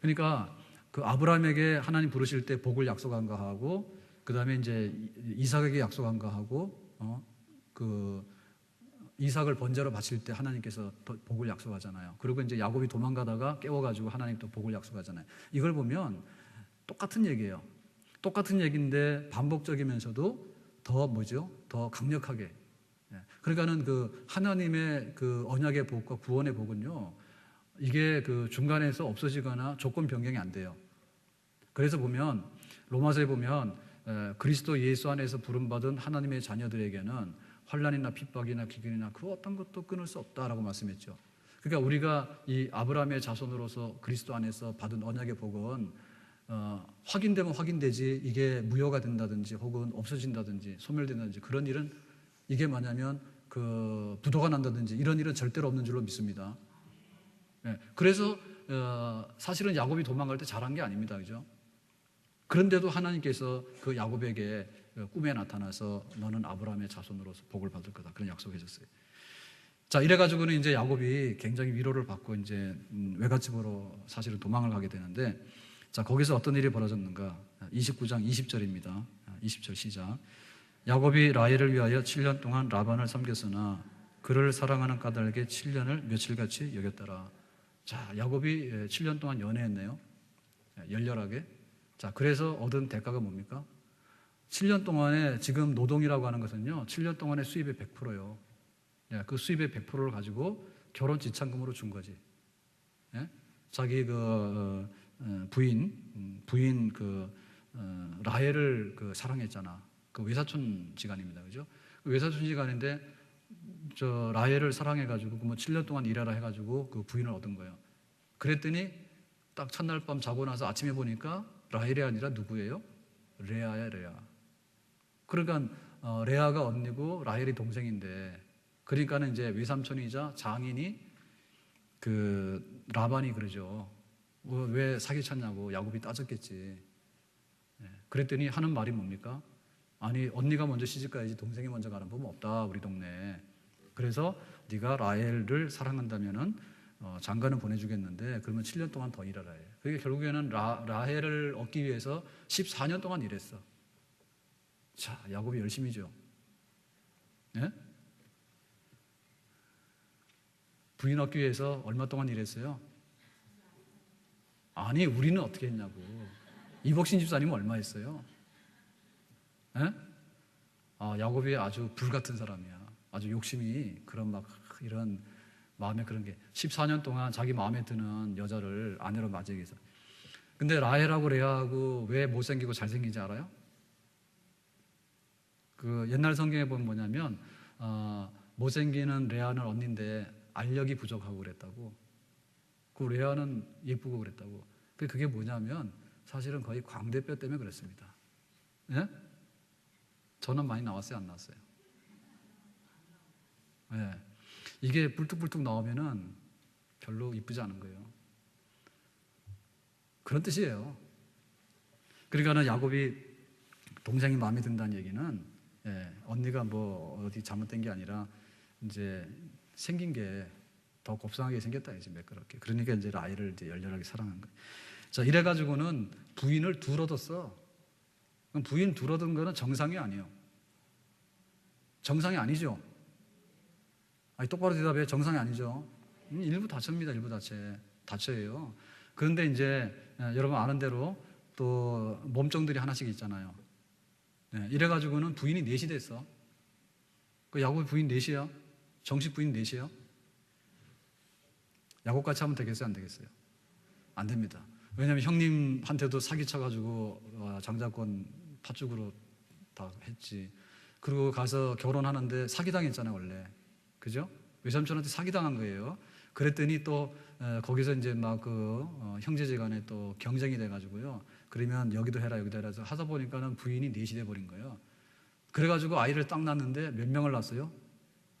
그러니까 그 아브라함에게 하나님 부르실 때 복을 약속한 거 하고, 그 다음에 이제 이삭에게 약속한 거 하고, 그 이삭을 번제로 바칠 때 하나님께서 복을 약속하잖아요. 그리고 이제 야곱이 도망가다가 깨워가지고 하나님 또 복을 약속하잖아요. 이걸 보면 똑같은 얘기예요. 똑같은 얘기인데 반복적이면서도 더 뭐죠? 더 강력하게. 그러니까는 그 하나님의 그 언약의 복과 구원의 복은요, 이게 그 중간에서 없어지거나 조건 변경이 안 돼요. 그래서 보면 로마서에 보면 그리스도 예수 안에서 부름받은 하나님의 자녀들에게는 환난이나 핍박이나 기근이나 그 어떤 것도 끊을 수 없다라고 말씀했죠. 그러니까 우리가 이 아브라함의 자손으로서 그리스도 안에서 받은 언약의 복은 확인되면 확인되지, 이게 무효가 된다든지 혹은 없어진다든지 소멸된다든지 그런 일은, 이게 뭐냐면 그 부도가 난다든지 이런 일은 절대로 없는 줄로 믿습니다. 그래서 사실은 야곱이 도망갈 때 잘한 게 아닙니다, 그죠? 그런데도 하나님께서 그 야곱에게 꿈에 나타나서 너는 아브라함의 자손으로서 복을 받을 거다, 그런 약속해 줬어요. 자, 이래가지고는 이제 야곱이 굉장히 위로를 받고 이제 외갓집으로 사실은 도망을 가게 되는데, 자, 거기서 어떤 일이 벌어졌는가? 29장 20절입니다. 20절 시작. 야곱이 라헬을 위하여 7년 동안 라반을 섬겼으나 그를 사랑하는 까닭에 7년을 며칠같이 여겼더라. 자, 야곱이 7년 동안 연애했네요. 열렬하게. 자, 그래서 얻은 대가가 뭡니까? 7년 동안에 지금 노동이라고 하는 것은요, 7년 동안의 수입의 100%예요. 그 수입의 100%를 가지고 결혼 지참금으로 준 거지. 자기 그 부인 그 라헬을 그 사랑했잖아. 그 외사촌지간입니다, 그죠? 그 외사촌지간인데 저 라헬을 사랑해가지고 뭐 7년 동안 일하라 해가지고 그 부인을 얻은 거예요. 그랬더니 딱 첫날 밤 자고 나서 아침에 보니까 라헬이 아니라 누구예요? 레아야, 레아. 그러니까 레아가 언니고 라헬이 동생인데, 그러니까는 이제 외삼촌이자 장인이 그 라반이 그러죠. 왜 사기쳤냐고 야곱이 따졌겠지. 그랬더니 하는 말이 뭡니까? 아니, 언니가 먼저 시집 가야지 동생이 먼저 가는 법은 없다, 우리 동네에. 그래서 네가 라헬을 사랑한다면은 장가는 보내주겠는데 그러면 7년 동안 더 일하라 해. 그게 결국에는 라헬을 얻기 위해서 14년 동안 일했어. 자, 야곱이 열심히죠. 네? 부인 얻기 위해서 얼마 동안 일했어요? 아니, 우리는 어떻게 했냐고. 이복신 집사님은 얼마 했어요? 네? 야곱이 아주 불같은 사람이야. 아주 욕심이 그런 막 이런 마음에 그런 게 14년 동안 자기 마음에 드는 여자를 아내로 맞이하기 위해서. 근데 라헬하고 레아하고 왜 못생기고 잘생긴지 알아요? 그 옛날 성경에 보면 뭐냐면 못생기는 레아는 언니인데 알력이 부족하고 그랬다고. 그 레아는 예쁘고 그랬다고. 그게 뭐냐면 사실은 거의 광대뼈 때문에 그랬습니다. 예? 저는 많이 나왔어요, 안 나왔어요? 예. 이게 불뚝불뚝 나오면은 별로 이쁘지 않은 거예요. 그런 뜻이에요. 그러니까는 야곱이 동생이 마음에 든다는 얘기는 언니가 뭐 어디 잘못된 게 아니라 이제 생긴 게 더 곱상하게 생겼다, 이제 매끄럽게. 그러니까 이제 라헬을 이제 열렬하게 사랑한 거예요. 자, 이래가지고는 부인을 둘 얻었어. 그럼 부인 둘 얻은 거는 정상이 아니에요. 정상이 아니죠. 아니, 똑바로 대답해. 정상이 아니죠. 일부 다처입니다. 일부 다처예요. 그런데 이제 여러분 아는 대로 또 몸종들이 하나씩 있잖아요. 이래가지고는 부인이 넷이 됐어. 그 야곱 부인 넷이야? 정식 부인 넷이야? 야곱같이 하면 되겠어요? 안 되겠어요? 안 됩니다. 왜냐하면 형님한테도 사기쳐가지고 장자권 팥죽으로 다 했지. 그리고 가서 결혼하는데 사기당했잖아요, 원래. 그죠? 외삼촌한테 사기당한 거예요. 그랬더니 또 거기서 이제 막 그 형제지간에 또 경쟁이 돼가지고요. 그러면 여기도 해라 여기도 해라 해서 하다 보니까는 부인이 넷이 돼버린 거예요. 그래가지고 아이를 딱 낳았는데 몇 명을 낳았어요?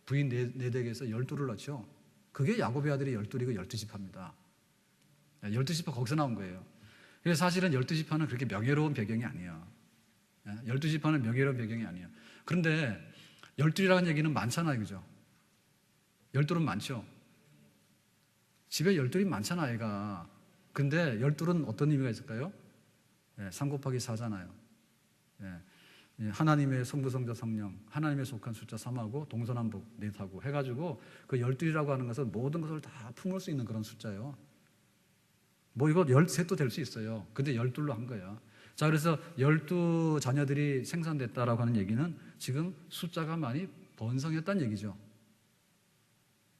부인 네 댁에서 12를 낳죠. 그게 야곱의 아들이 12이고 12지파입니다. 12지파 거기서 나온 거예요. 그래서 사실은 12지파는 그렇게 명예로운 배경이 아니에요. 12지파는 명예로운 배경이 아니에요. 그런데 12이라는 얘기는 많잖아요. 그죠? 12은 많죠. 집에 12이 많잖아, 애가. 근데 12은 어떤 의미가 있을까요? 3 곱하기 4잖아요. 하나님의 성부, 성자, 성령, 하나님에 속한 숫자 3하고 동서남북 4하고 해가지고 그 12이라고 하는 것은 모든 것을 다 품을 수 있는 그런 숫자예요. 뭐 이거 13도 될 수 있어요. 근데 12로 한 거야. 자, 그래서 12 자녀들이 생산됐다라고 하는 얘기는 지금 숫자가 많이 번성했다는 얘기죠.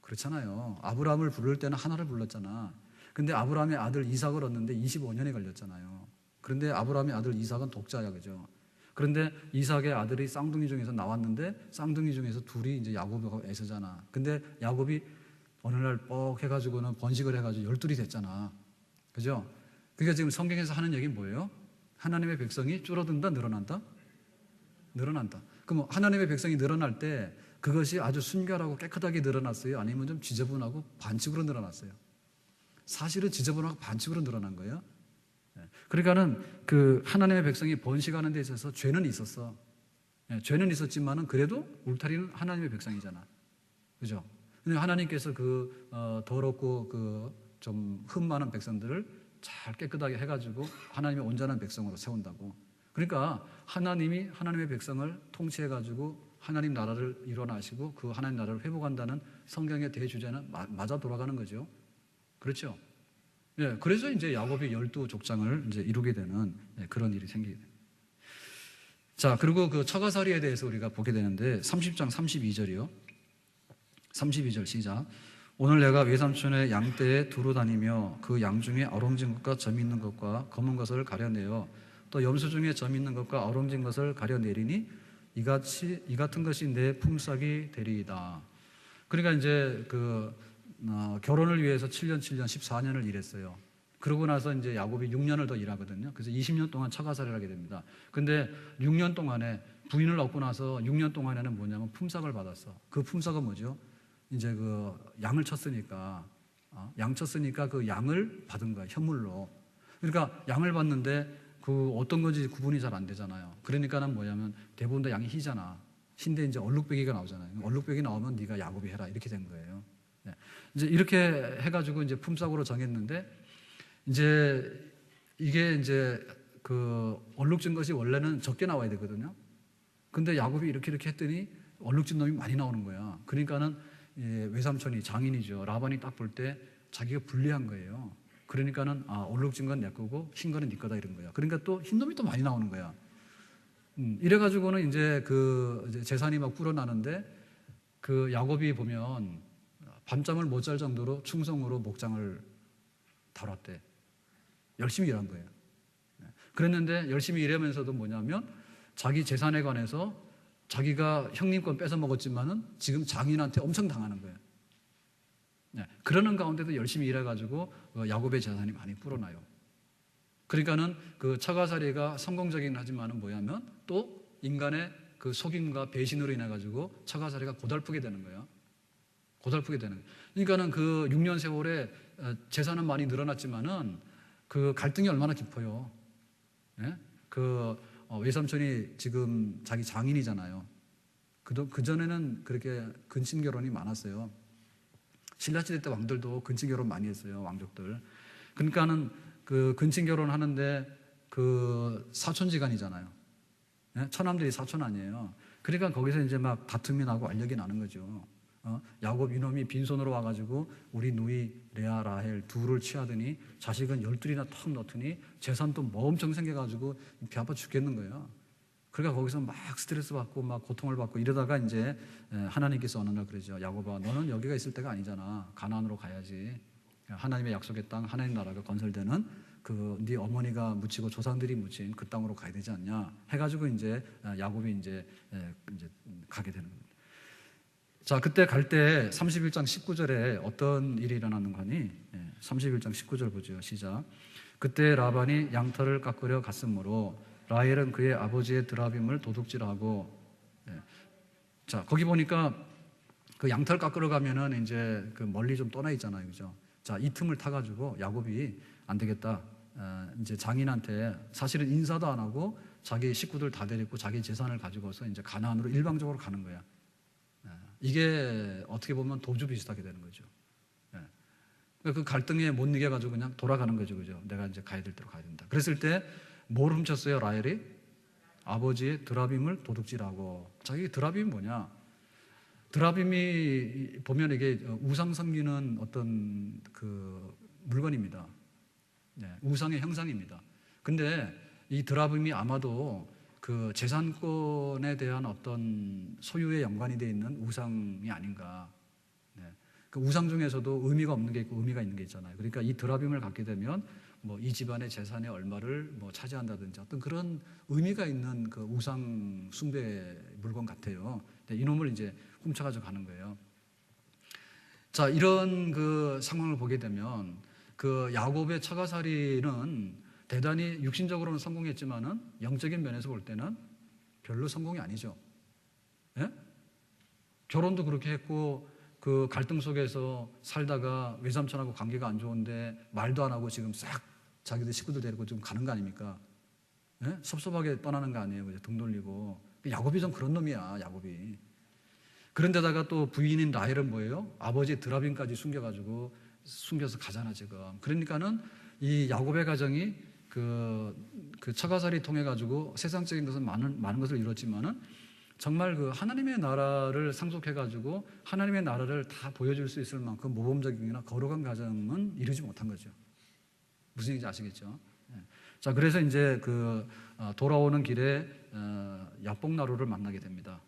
그렇잖아요. 아브라함을 부를 때는 하나를 불렀잖아. 근데 아브라함의 아들 이삭을 얻는데 25년이 걸렸잖아요. 그런데 아브라함의 아들 이삭은 독자야, 그죠? 그런데 이삭의 아들이 쌍둥이 중에서 나왔는데 쌍둥이 중에서 둘이 이제 야곱하고 에서잖아. 근데 야곱이 어느 날 뻑 해가지고는 번식을 해가지고 12이 됐잖아. 그죠? 그러니까 지금 성경에서 하는 얘기는 뭐예요? 하나님의 백성이 줄어든다, 늘어난다? 늘어난다. 그럼 하나님의 백성이 늘어날 때 그것이 아주 순결하고 깨끗하게 늘어났어요? 아니면 좀 지저분하고 반칙으로 늘어났어요? 사실은 지저분하고 반칙으로 늘어난 거예요. 그러니까는 그 하나님의 백성이 번식하는 데 있어서 죄는 있었어. 죄는 있었지만은 그래도 울타리는 하나님의 백성이잖아. 그죠? 근데 하나님께서 그 더럽고 그 좀 흠 많은 백성들을 잘 깨끗하게 해가지고 하나님의 온전한 백성으로 세운다고. 그러니까 하나님이 하나님의 백성을 통치해가지고 하나님 나라를 일어나시고 그 하나님 나라를 회복한다는 성경의 대주제는 맞아 돌아가는 거죠. 그렇죠? 예, 그래서 이제 야곱이 12족장을 이제 이루게 되는 그런 일이 생기게 돼요. 자, 그리고 그 처가살이에 대해서 우리가 보게 되는데 30장 32절이요. 32절 시작. 오늘 내가 외삼촌의 양떼에 두루 다니며 그 양 중에 어롱진 것과 점 있는 것과 검은 것을 가려내어 또 염소 중에 점 있는 것과 어롱진 것을 가려내리니 이 같은 것이 내 품삯이 되리이다. 그러니까 이제 결혼을 위해서 7년 14년을 일했어요. 그러고 나서 이제 야곱이 6년을 더 일하거든요. 그래서 20년 동안 처가살이를 하게 됩니다. 근데 6년 동안에 부인을 얻고 나서 6년 동안에는 뭐냐면 품삯을 받았어. 그 품삯은 뭐죠? 이제 그 양을 쳤으니까 양 쳤으니까 그 양을 받은 거야, 현물로. 그러니까 양을 받는데 그 어떤 건지 구분이 잘 안 되잖아요. 그러니까는 뭐냐면 대부분 다 양이 희잖아. 신데 이제 얼룩배기가 나오잖아요. 얼룩배기 나오면 네가 야곱이 해라 이렇게 된 거예요. 네. 이제 이렇게 해가지고 이제 품삯으로 정했는데 이제 이게 이제 그 얼룩진 것이 원래는 적게 나와야 되거든요. 근데 야곱이 이렇게 했더니 얼룩진 놈이 많이 나오는 거야. 그러니까는 외삼촌이 장인이죠. 라반이 딱 볼 때 자기가 불리한 거예요. 그러니까는 얼룩진 건 내 거고 흰 거는 네 거다 이런 거야. 그러니까 또 흰 놈이 또 많이 나오는 거야. 이래가지고는 이제 이제 재산이 막 불어나는데 그 야곱이 보면 밤잠을 못 잘 정도로 충성으로 목장을 다뤘대. 열심히 일한 거예요. 그랬는데 열심히 일하면서도 뭐냐면 자기 재산에 관해서 자기가 형님 건 뺏어 먹었지만은 지금 장인한테 엄청 당하는 거예요. 그러는 가운데도 열심히 일해가지고 야곱의 재산이 많이 불어나요. 그러니까는 그 처가살이가 성공적이긴 하지만은 뭐냐면 또 인간의 그 속임과 배신으로 인해 가지고 처가살이가 고달프게 되는 거예요. 고달프게 되는 거예요. 그러니까는 그 6년 세월에 재산은 많이 늘어났지만은 그 갈등이 얼마나 깊어요. 외삼촌이 지금 자기 장인이잖아요. 그전에는 그렇게 근친 결혼이 많았어요. 신라시대 때 왕들도 근친 결혼 많이 했어요. 왕족들. 그러니까는 그 근친 결혼 하는데 그 사촌지간이잖아요. 처남들이 사촌 아니에요. 그러니까 거기서 이제 막 다툼이 나고 알력이 나는 거죠. 야곱 이놈이 빈손으로 와가지고 우리 누이 레아 라헬 둘을 취하더니 자식은 12이나 턱 넣더니 재산도 뭐 엄청 생겨가지고 배 아파 죽겠는 거예요. 그러니까 거기서 막 스트레스 받고 막 고통을 받고 이러다가 이제 하나님께서 어느 날 그러죠. 야곱아, 너는 여기가 있을 때가 아니잖아. 가나안으로 가야지. 하나님의 약속의 땅, 하나님 나라가 건설되는 그 네 어머니가 묻히고 조상들이 묻힌 그 땅으로 가야 되지 않냐 해가지고 이제 야곱이 이제 가게 되는 겁니다. 자, 그때 갈 때 31장 19절에 어떤 일이 일어나는 거니? 31장 19절 보죠. 시작. 그때 라반이 양털을 깎으려 갔으므로 라헬은 그의 아버지의 드라빔을 도둑질하고. 자, 거기 보니까 그 양털 깎으러 가면은 이제 그 멀리 좀 떠나 있잖아요, 그죠? 자, 이 틈을 타가지고 야곱이 안 되겠다. 이제 장인한테 사실은 인사도 안 하고 자기 식구들 다 데리고 자기 재산을 가지고서 이제 가나안으로 일방적으로 가는 거야. 이게 어떻게 보면 도주 비슷하게 되는 거죠. 그 갈등에 못 이겨가지고 그냥 돌아가는 거죠, 그죠? 내가 이제 가야 될 대로 가야 된다. 그랬을 때 뭘 훔쳤어요, 라헬이? 아버지의 드라빔을 도둑질하고. 자, 이게 드라빔이 뭐냐? 드라빔이 보면 이게 우상 섬기는 어떤 그 물건입니다. 우상의 형상입니다. 근데 이 드라빔이 아마도 그 재산권에 대한 어떤 소유에 연관이 되어 있는 우상이 아닌가. 그 우상 중에서도 의미가 없는 게 있고 의미가 있는 게 있잖아요. 그러니까 이 드라빔을 갖게 되면 뭐 이 집안의 재산의 얼마를 뭐 차지한다든지 어떤 그런 의미가 있는 그 우상 숭배 물건 같아요. 이놈을 이제 훔쳐가지고 가는 거예요. 자, 이런 그 상황을 보게 되면 그 야곱의 처가살이는 대단히 육신적으로는 성공했지만은 영적인 면에서 볼 때는 별로 성공이 아니죠. 예? 결혼도 그렇게 했고 그 갈등 속에서 살다가 외삼촌하고 관계가 안 좋은데 말도 안 하고 지금 싹 자기들 식구들 데리고 좀 가는 거 아닙니까? 예? 섭섭하게 떠나는 거 아니에요? 그죠? 등 돌리고. 야곱이 좀 그런 놈이야, 야곱이. 그런데다가 또 부인인 라헬은 뭐예요? 아버지 드라빔까지 숨겨서 가잖아, 지금. 그러니까는 이 야곱의 가정이 그 처가살이 통해 가지고 세상적인 것은 많은 것을 이뤘지만은 정말 그 하나님의 나라를 상속해 가지고 하나님의 나라를 다 보여줄 수 있을 만큼 모범적이나 거룩한 가정은 이루지 못한 거죠. 무슨 얘기인지 아시겠죠? 자, 그래서 이제 그 돌아오는 길에 야복나루를 만나게 됩니다.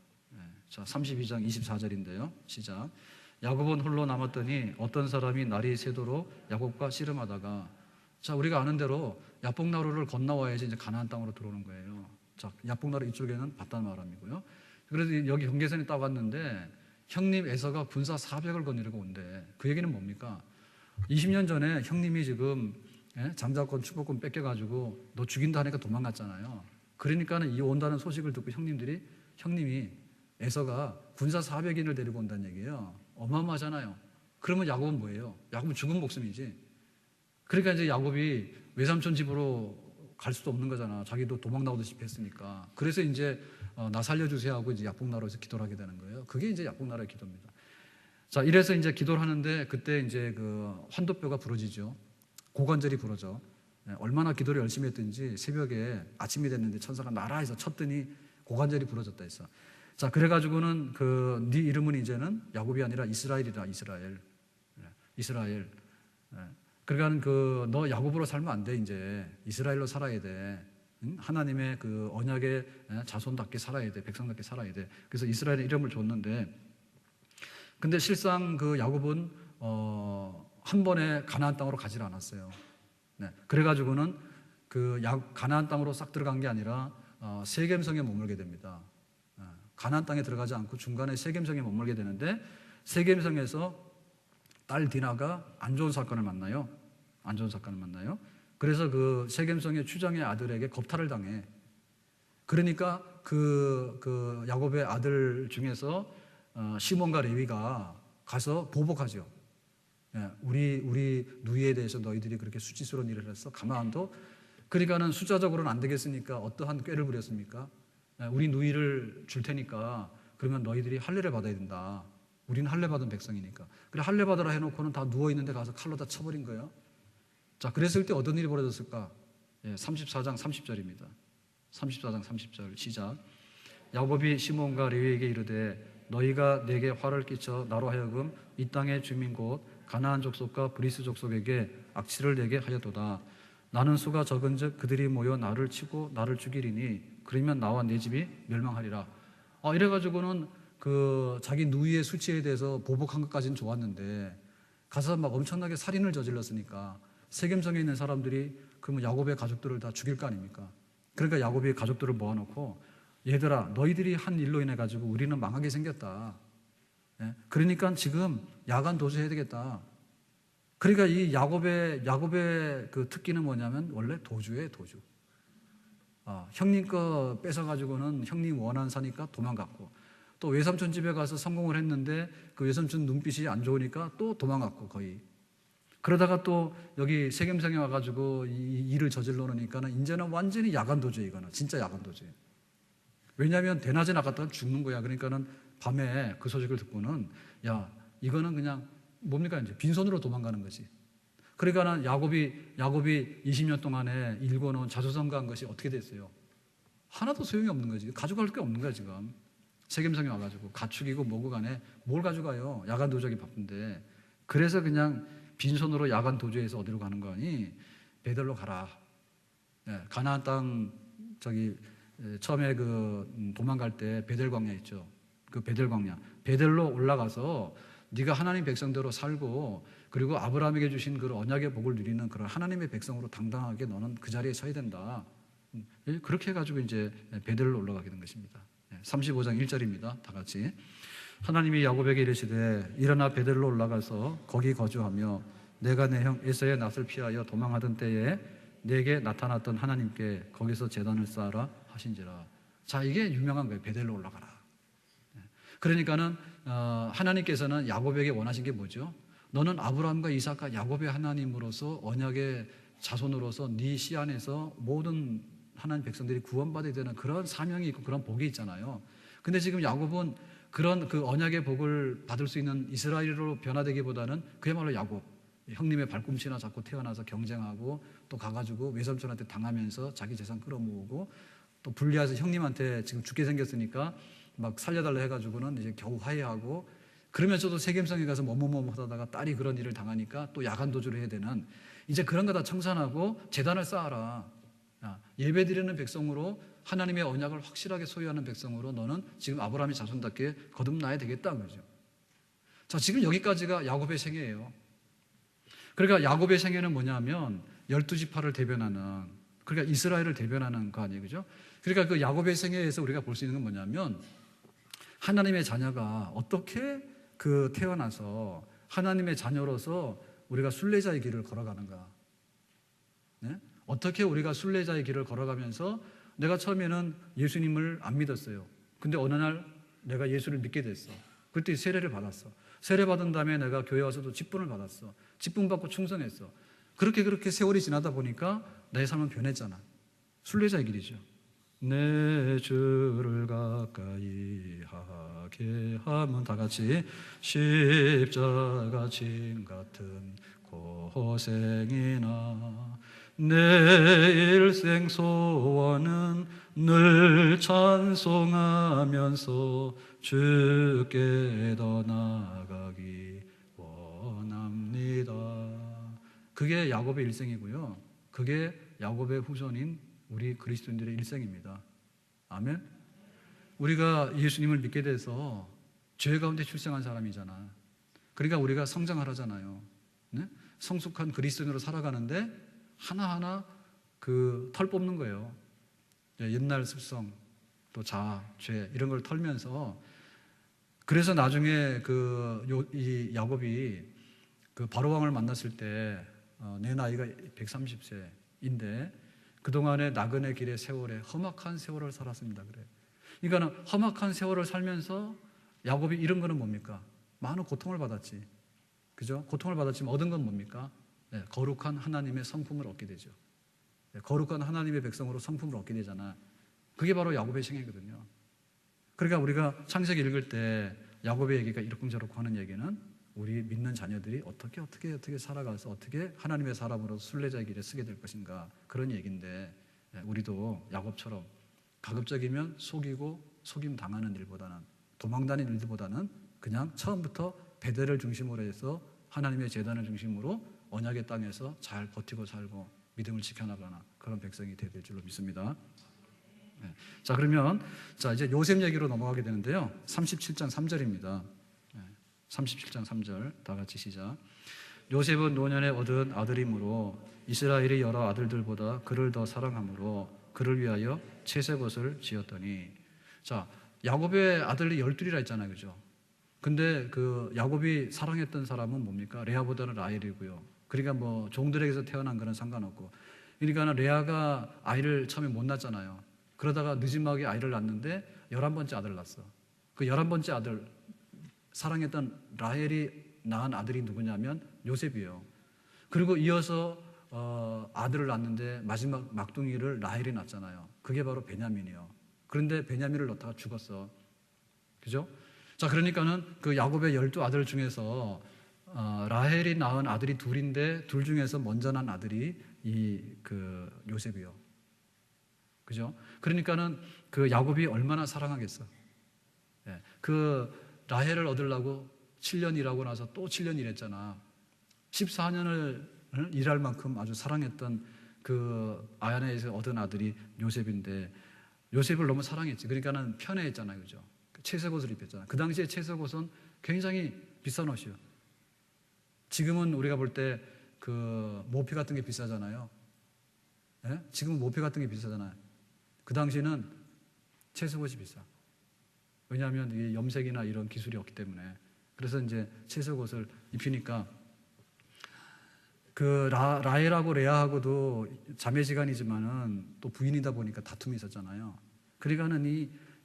자, 32장 24절인데요. 시작. 야곱은 홀로 남았더니 어떤 사람이 날이 새도록 야곱과 씨름하다가, 자, 우리가 아는 대로 야복나루를 건너와야지 이제 가나안 땅으로 들어오는 거예요. 자, 야복나루 이쪽에는 바단 아람이고요. 그래서 여기 경계선이 딱 왔는데 형님 에서가 군사 400을 거느리고 온대. 그 얘기는 뭡니까? 20년 전에 형님이 지금 장자권 축복권 뺏겨가지고 너 죽인다 하니까 도망갔잖아요. 그러니까는 이 온다는 소식을 듣고 형님이 에서가 군사 400인을 데리고 온다는 얘기예요. 어마어마하잖아요. 그러면 야곱은 뭐예요? 야곱은 죽은 목숨이지. 그러니까 이제 야곱이 외삼촌 집으로 갈 수도 없는 거잖아. 자기도 도망 나오듯이 했으니까. 그래서 이제 나 살려주세요 하고 이제 야복나루에서 기도를 하게 되는 거예요. 그게 이제 야복나루의 기도입니다. 자, 이래서 이제 기도를 하는데 그때 이제 그 환도뼈가 부러지죠. 고관절이 부러져. 얼마나 기도를 열심히 했든지 새벽에 아침이 됐는데 천사가 나라에서 쳤더니 고관절이 부러졌다 했어. 자, 그래가지고는 네 이름은 이제는 야곱이 아니라 이스라엘이다. 이스라엘. 그러니까 너 야곱으로 살면 안 돼. 이제 이스라엘로 살아야 돼. 하나님의 그 언약의 자손답게 살아야 돼. 백성답게 살아야 돼. 그래서 이스라엘의 이름을 줬는데, 근데 실상 그 야곱은 한 번에 가나안 땅으로 가질 않았어요. 그래가지고는 가나안 땅으로 싹 들어간 게 아니라 세겜성에 머물게 됩니다. 가나안 땅에 들어가지 않고 중간에 세겜성에 머물게 되는데, 세겜성에서 딸 디나가 안 좋은 사건을 만나요. 그래서 그 세겜성의 추장의 아들에게 겁탈을 당해. 그러니까 그 야곱의 아들 중에서 시몬과 레위가 가서 보복하죠. 우리 누이에 대해서 너희들이 그렇게 수치스러운 일을 했어? 가만도. 그러니까는 숫자적으로는 안 되겠으니까 어떠한 꾀를 부렸습니까? 우리 누이를 줄 테니까 그러면 너희들이 할례를 받아야 된다. 우리는 할례 받은 백성이니까. 그래, 할례 받으라 해놓고는 다 누워있는데 가서 칼로 다 쳐버린 거예요. 자, 그랬을 때 어떤 일이 벌어졌을까? 34장 30절입니다. 34장 30절 시작. 야곱이 시몬과 레위에게 이르되 너희가 내게 화를 끼쳐 나로 하여금 이 땅의 주민 곧 가나안 족속과 브리스 족속에게 악취를 내게 하였도다. 나는 수가 적은즉 그들이 모여 나를 치고 나를 죽이리니 그러면 나와 내 집이 멸망하리라. 이래가지고는 자기 누이의 수치에 대해서 보복한 것까지는 좋았는데 가서 막 엄청나게 살인을 저질렀으니까 세겜성에 있는 사람들이 그러면 야곱의 가족들을 다 죽일 거 아닙니까? 그러니까 야곱이 가족들을 모아놓고 얘들아, 너희들이 한 일로 인해 가지고 우리는 망하게 생겼다. 그러니까 지금 야간 도주해야 되겠다. 그러니까 이 야곱의 그 특기는 뭐냐면 원래 도주예요, 도주. 형님 거 뺏어가지고는 형님 원한 사니까 도망갔고, 또 외삼촌 집에 가서 성공을 했는데 그 외삼촌 눈빛이 안 좋으니까 또 도망갔고 거의. 그러다가 또 여기 세겜성에 와가지고 이 일을 저질러 놓으니까는 이제는 완전히 야간도주의, 이거는 진짜 야간도주의. 왜냐하면 대낮에 나갔다가 죽는 거야. 그러니까는 밤에 그 소식을 듣고는 야, 이거는 그냥 뭡니까, 이제 빈손으로 도망가는 거지. 그러니까는 야곱이 20년 동안에 일궈놓은 자수성가한 것이 어떻게 됐어요? 하나도 소용이 없는 거지. 가져갈 게 없는 거야 지금. 세겜성에 와가지고 가축이고 뭐고 간에 뭘 가져가요? 야간 도적이 바쁜데. 그래서 그냥 빈손으로 야간 도주해서 어디로 가는 거니? 베델로 가라. 가나안 땅 저기 처음에 그 도망갈 때 베델 광야 있죠. 그 베델 광야. 베델로 올라가서 네가 하나님 백성대로 살고 그리고 아브라함에게 주신 그 언약의 복을 누리는 그런 하나님의 백성으로 당당하게 너는 그 자리에 서야 된다. 그렇게 해가지고 이제 베델로 올라가게 된 것입니다. 35장 1절입니다. 다 같이. 하나님이 야곱에게 이르시되 일어나 베델로 올라가서 거기 거주하며 내가 내 형 에서의 낯을 피하여 도망하던 때에 내게 나타났던 하나님께 거기서 제단을 쌓아라 하신지라. 자, 이게 유명한 거예요. 베델로 올라가라. 그러니까는 하나님께서는 야곱에게 원하신 게 뭐죠? 너는 아브라함과 이삭과 야곱의 하나님으로서 언약의 자손으로서 네 씨 안에서 모든 하나님 백성들이 구원받아야 되는 그런 사명이 있고 그런 복이 있잖아요. 근데 지금 야곱은 그런 그 언약의 복을 받을 수 있는 이스라엘로 변화되기보다는 그야말로 야곱, 형님의 발꿈치나 잡고 태어나서 경쟁하고 또 가가지고 외삼촌한테 당하면서 자기 재산 끌어모으고 또 불리해서 형님한테 지금 죽게 생겼으니까 막 살려달라 해가지고는 이제 겨우 화해하고 그러면서도 세겜성에 가서 뭐뭐뭐 하다가 딸이 그런 일을 당하니까 또 야간 도주를 해야 되는 이제 그런 거 다 청산하고 제단을 쌓아라. 예배드리는 백성으로 하나님의 언약을 확실하게 소유하는 백성으로 너는 지금 아브라함의 자손답게 거듭나야 되겠다 그러죠. 자, 지금 여기까지가 야곱의 생애예요. 그러니까 야곱의 생애는 뭐냐면 12지파를 대변하는, 그러니까 이스라엘을 대변하는 거 아니에요, 그죠? 그러니까 그 야곱의 생애에서 우리가 볼 수 있는 건 뭐냐면 하나님의 자녀가 어떻게 그 태어나서 하나님의 자녀로서 우리가 순례자의 길을 걸어가는가. 네? 어떻게 우리가 순례자의 길을 걸어가면서 내가 처음에는 예수님을 안 믿었어요. 근데 어느 날 내가 예수를 믿게 됐어. 그때 세례를 받았어. 세례 받은 다음에 내가 교회 와서도 직분을 받았어. 직분 받고 충성했어. 그렇게 세월이 지나다 보니까 나의 삶은 변했잖아. 순례자의 길이죠. 내 주를 가까이 하게 하면 다 같이 십자가 진 같은 고생이나 내 일생 소원은 늘 찬송하면서 주께 더 나아가기 원합니다. 그게 야곱의 일생이고요. 그게 야곱의 후손인 우리 그리스도인들의 일생입니다. 아멘. 우리가 예수님을 믿게 돼서 죄 가운데 출생한 사람이잖아. 그러니까 우리가 성장하라잖아요. 네? 성숙한 그리스도인으로 살아가는데 하나하나 그 털 뽑는 거예요. 옛날 습성, 또 자아, 죄 이런 걸 털면서 그래서 나중에 이 야곱이 그 바로왕을 만났을 때 내 나이가 130세인데 그동안의 나그네 길의 세월에 험악한 세월을 살았습니다. 그래. 그러니까 험악한 세월을 살면서 야곱이 잃은 거는 뭡니까? 많은 고통을 받았지. 그죠? 고통을 받았지만 얻은 건 뭡니까? 네, 거룩한 하나님의 성품을 얻게 되죠. 네, 거룩한 하나님의 백성으로 성품을 얻게 되잖아. 그게 바로 야곱의 생애거든요. 그러니까 우리가 창세기 읽을 때 야곱의 얘기가 이렇쿵저렇쿵 하는 얘기는 우리 믿는 자녀들이 어떻게 살아가서 어떻게 하나님의 사람으로 순례자의 길에 서게 될 것인가 그런 얘기인데 우리도 야곱처럼 가급적이면 속이고 속임 당하는 일보다는 도망다니는 일보다는 그냥 처음부터 베델을 중심으로 해서 하나님의 제단을 중심으로 언약의 땅에서 잘 버티고 살고 믿음을 지켜나가나 그런 백성이 되야 될 줄로 믿습니다. 자, 그러면 이제 요셉 얘기로 넘어가게 되는데요. 37장 3절입니다. 37장 3절 다 같이 시작. 요셉은 노년에 얻은 아들이므로 이스라엘의 여러 아들들보다 그를 더 사랑함으로 그를 위하여 채색옷을 지었더니. 자, 야곱의 아들이 12이라 했잖아요, 그죠? 근데 그 야곱이 사랑했던 사람은 뭡니까? 레아보다는 라헬이고요. 그러니까 뭐 종들에게서 태어난 거는 상관없고, 그러니까 레아가 아이를 처음에 못 낳았잖아요. 그러다가 늦지막이 아이를 낳는데 11번째 아들을 낳았어. 그 11번째 아들, 사랑했던 라헬이 낳은 아들이 누구냐면 요셉이에요. 그리고 이어서 아들을 낳았는데 마지막 막둥이를 라헬이 낳잖아요. 그게 바로 베냐민이에요. 그런데 베냐민을 낳다가 죽었어. 그죠? 자, 그러니까는 그 야곱의 12아들 중에서 라헬이 낳은 아들이 둘인데 둘 중에서 먼저 난 아들이 그 요셉이요. 그죠? 그러니까는 그 야곱이 얼마나 사랑하겠어. 예, 그 라헬을 얻으려고 7년 일하고 나서 또 7년 일했잖아. 14년을 일할 만큼 아주 사랑했던 그 아야네에서 얻은 아들이 요셉인데 요셉을 너무 사랑했지. 그러니까는 편애했잖아요. 그죠? 채색 옷을 입혔잖아. 그 당시에 채색 옷은 굉장히 비싼 옷이요. 지금은 우리가 볼 때 그 모피 같은 게 비싸잖아요. 예? 지금은 모피 같은 게 비싸잖아요. 그 당시에는 채색 옷이 비싸. 왜냐하면 이 염색이나 이런 기술이 없기 때문에. 그래서 이제 채색 옷을 입히니까 그 라헬하고 레아하고도 자매지간이지만은 또 부인이다 보니까 다툼이 있었잖아요. 그러니까는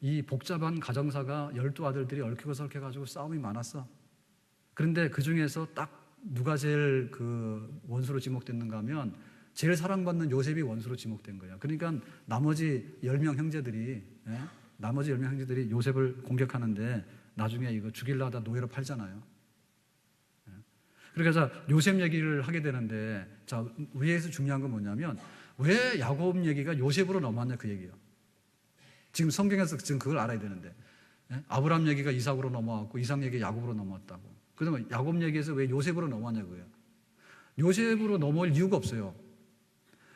이 복잡한 가정사가 12아들들이 얽히고 설켜가지고 싸움이 많았어. 그런데 그 중에서 딱 누가 제일 그 원수로 지목됐는가 하면 제일 사랑받는 요셉이 원수로 지목된 거예요. 그러니까 나머지 10명 형제들이 요셉을 공격하는데 나중에 이거 죽일라 하다 노예로 팔잖아요. 그러니까 자, 요셉 얘기를 하게 되는데 자, 위에서 중요한 건 뭐냐면 왜 야곱 얘기가 요셉으로 넘어왔냐 그 얘기예요. 지금 성경에서 지금 그걸 알아야 되는데 아브라함 얘기가 이삭으로 넘어왔고 이삭 얘기가 야곱으로 넘어왔다고. 그러면 야곱 얘기에서 왜 요셉으로 넘어왔냐고요. 요셉으로 넘어올 이유가 없어요.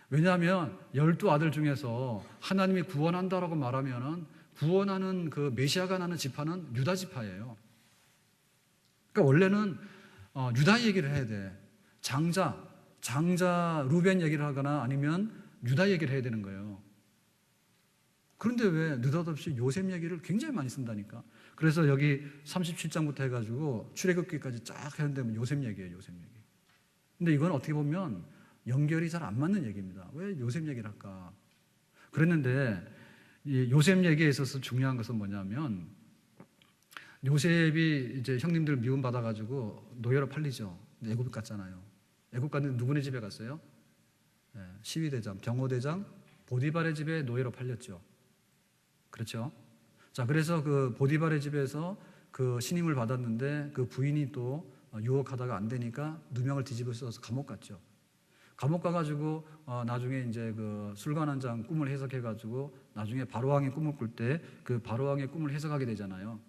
왜냐하면 12아들 중에서 하나님이 구원한다라고 말하면은 구원하는 그 메시아가 나는 지파는 유다 지파예요. 그러니까 원래는 유다 얘기를 해야 돼. 장자 루벤 얘기를 하거나 아니면 유다 얘기를 해야 되는 거예요. 그런데 왜 느닷없이 요셉 얘기를 굉장히 많이 쓴다니까. 그래서 여기 37장부터 해가지고 출애굽기까지 쫙 하는데 요셉 얘기예요. 요셉 얘기. 근데 이건 어떻게 보면 연결이 잘 안 맞는 얘기입니다. 왜 요셉 얘기를 할까? 그랬는데 이 요셉 얘기에 있어서 중요한 것은 뭐냐면 요셉이 이제 형님들 미움 받아가지고 노예로 팔리죠. 애굽 갔잖아요. 애굽 갔는데 누구네 집에 갔어요? 시위대장, 병호대장 보디발의 집에 노예로 팔렸죠. 그렇죠? 자, 그래서 그 보디발의 집에서 그 신임을 받았는데 그 부인이 또 유혹하다가 안 되니까 누명을 뒤집어 써서 감옥 갔죠. 감옥 가가지고 나중에 이제 그 술관한장 꿈을 해석해가지고 나중에 바로왕의 꿈을 꿀 때 그 바로왕의 꿈을 해석하게 되잖아요.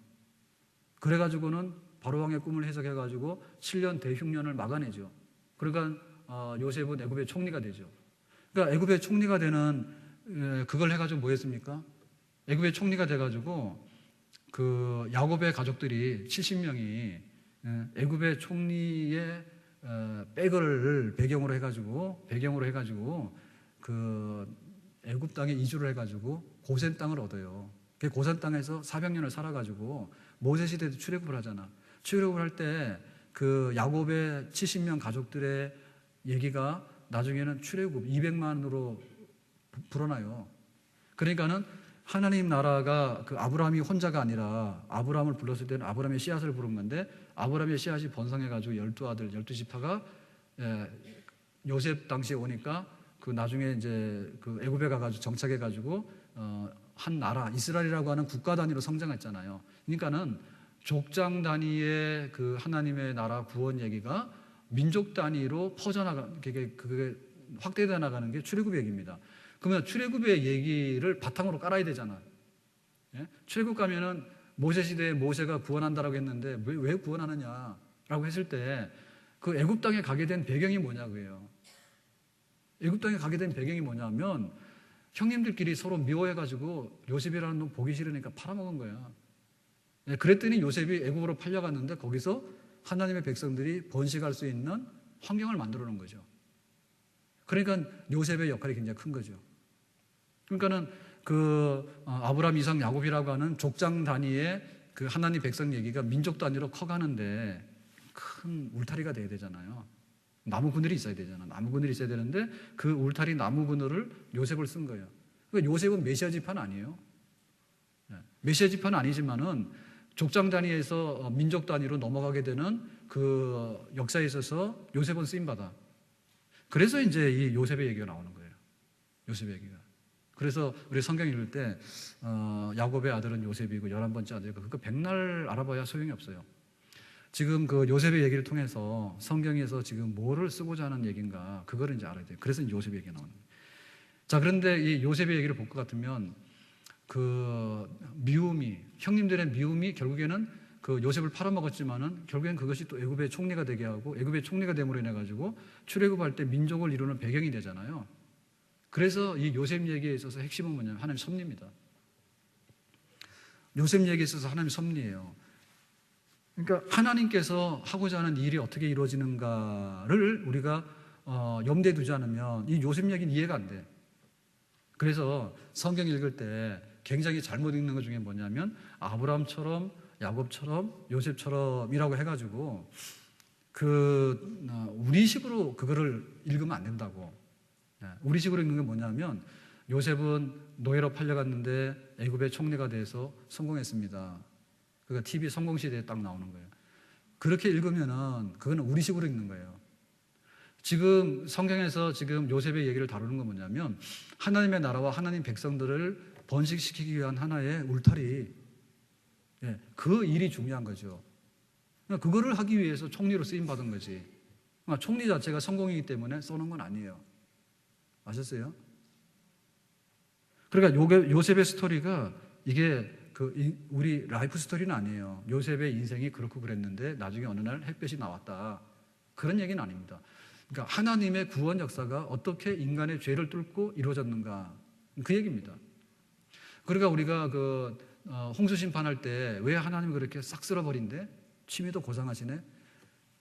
그래가지고는 바로왕의 꿈을 해석해가지고 7년 대흉년을 막아내죠. 그러니까 요셉은 애굽의 총리가 되죠. 그러니까 애굽의 총리가 되는 그걸 해가지고 뭐 했습니까? 애굽의 총리가 돼가지고 그 야곱의 가족들이 70명이 애굽의 총리의 백을 배경으로 해가지고 그 애굽 땅에 이주를 해가지고 고센 땅을 얻어요. 그 고센 땅에서 400년을 살아가지고 모세 시대도 출애굽을 하잖아. 출애굽을 할 때 그 야곱의 70명 가족들의 얘기가 나중에는 출애굽 200만으로 불어나요. 그러니까는 하나님 나라가 그 아브라함이 혼자가 아니라 아브라함을 불렀을 때는 아브라함의 씨앗을 부른 건데 아브라함의 씨앗이 번성해가지고 12아들, 12지파가 요셉 당시에 오니까 그 나중에 이제 그 애굽에 가가지고 정착해가지고 한 나라, 이스라엘이라고 하는 국가 단위로 성장했잖아요. 그러니까는 족장 단위의 그 하나님의 나라 구원 얘기가 민족 단위로 그게 확대되어 나가는 게 출애굽 얘기입니다. 그러면 출애굽의 얘기를 바탕으로 깔아야 되잖아. 예? 출애굽 가면은 모세 시대에 모세가 구원한다라고 했는데 왜 구원하느냐라고 했을 때 그 애굽 땅에 가게 된 배경이 뭐냐고요. 애굽 땅에 가게 된 배경이 뭐냐면 형님들끼리 서로 미워해가지고 요셉이라는 놈 보기 싫으니까 팔아먹은 거야. 예, 그랬더니 요셉이 애굽으로 팔려갔는데 거기서 하나님의 백성들이 번식할 수 있는 환경을 만들어 놓은 거죠. 그러니까 요셉의 역할이 굉장히 큰 거죠. 그러니까는 그 아브라함, 이삭, 야곱이라고 하는 족장 단위의 그 하나님 백성 얘기가 민족 단위로 커가는데 큰 울타리가 돼야 되잖아요. 나무 그늘이 있어야 되잖아. 나무 그늘이 있어야 되는데 그 울타리 나무 그늘을 요셉을 쓴 거예요. 그러니까 요셉은 메시아 지파는 아니에요. 메시아 지파는 아니지만은 족장 단위에서 민족 단위로 넘어가게 되는 그 역사에 있어서 요셉은 쓰임받아. 그래서 이제 이 요셉의 얘기가 나오는 거예요. 요셉의 얘기가. 그래서 우리 성경 읽을 때 야곱의 아들은 요셉이고 11번째 아들이고 그거 백날 알아봐야 소용이 없어요. 지금 그 요셉의 얘기를 통해서 성경에서 지금 뭐를 쓰고자 하는 얘기인가 그거를 이제 알아야 돼요. 그래서 이제 요셉의 얘기가 나오는 거예요. 자, 그런데 이 요셉의 얘기를 볼 것 같으면 그 미움이, 형님들의 미움이 결국에는 그 요셉을 팔아먹었지만은 결국엔 그것이 또 애굽의 총리가 되게 하고 애굽의 총리가 됨으로 인해 가지고 출애굽할 때 민족을 이루는 배경이 되잖아요. 그래서 이 요셉 얘기에 있어서 핵심은 뭐냐면 하나님 섭리입니다. 요셉 얘기에 있어서 하나님 섭리예요. 그러니까 하나님께서 하고자 하는 일이 어떻게 이루어지는가를 우리가 염두에 두지 않으면 이 요셉 얘기는 이해가 안 돼. 그래서 성경 읽을 때 굉장히 잘못 읽는 것 중에 뭐냐면 아브라함처럼 야곱처럼 요셉처럼이라고 해가지고 우리식으로 그거를 읽으면 안 된다고. 우리식으로 읽는 게 뭐냐면 요셉은 노예로 팔려갔는데 애굽의 총리가 돼서 성공했습니다. 그러니까 TV 성공시대에 딱 나오는 거예요. 그렇게 읽으면은 그거는 우리식으로 읽는 거예요. 지금 성경에서 지금 요셉의 얘기를 다루는 건 뭐냐면 하나님의 나라와 하나님 백성들을 번식시키기 위한 하나의 울타리, 그 일이 중요한 거죠. 그거를 하기 위해서 총리로 쓰임 받은 거지. 총리 자체가 성공이기 때문에 써놓은 건 아니에요. 아셨어요? 그러니까 요셉의 스토리가 이게 우리 라이프 스토리는 아니에요. 요셉의 인생이 그렇고 그랬는데 나중에 어느 날 햇볕이 나왔다. 그런 얘기는 아닙니다. 그러니까 하나님의 구원 역사가 어떻게 인간의 죄를 뚫고 이루어졌는가 그 얘기입니다. 그러니까 우리가 홍수 심판할 때 왜 하나님이 그렇게 싹 쓸어버린대? 취미도 고상하시네.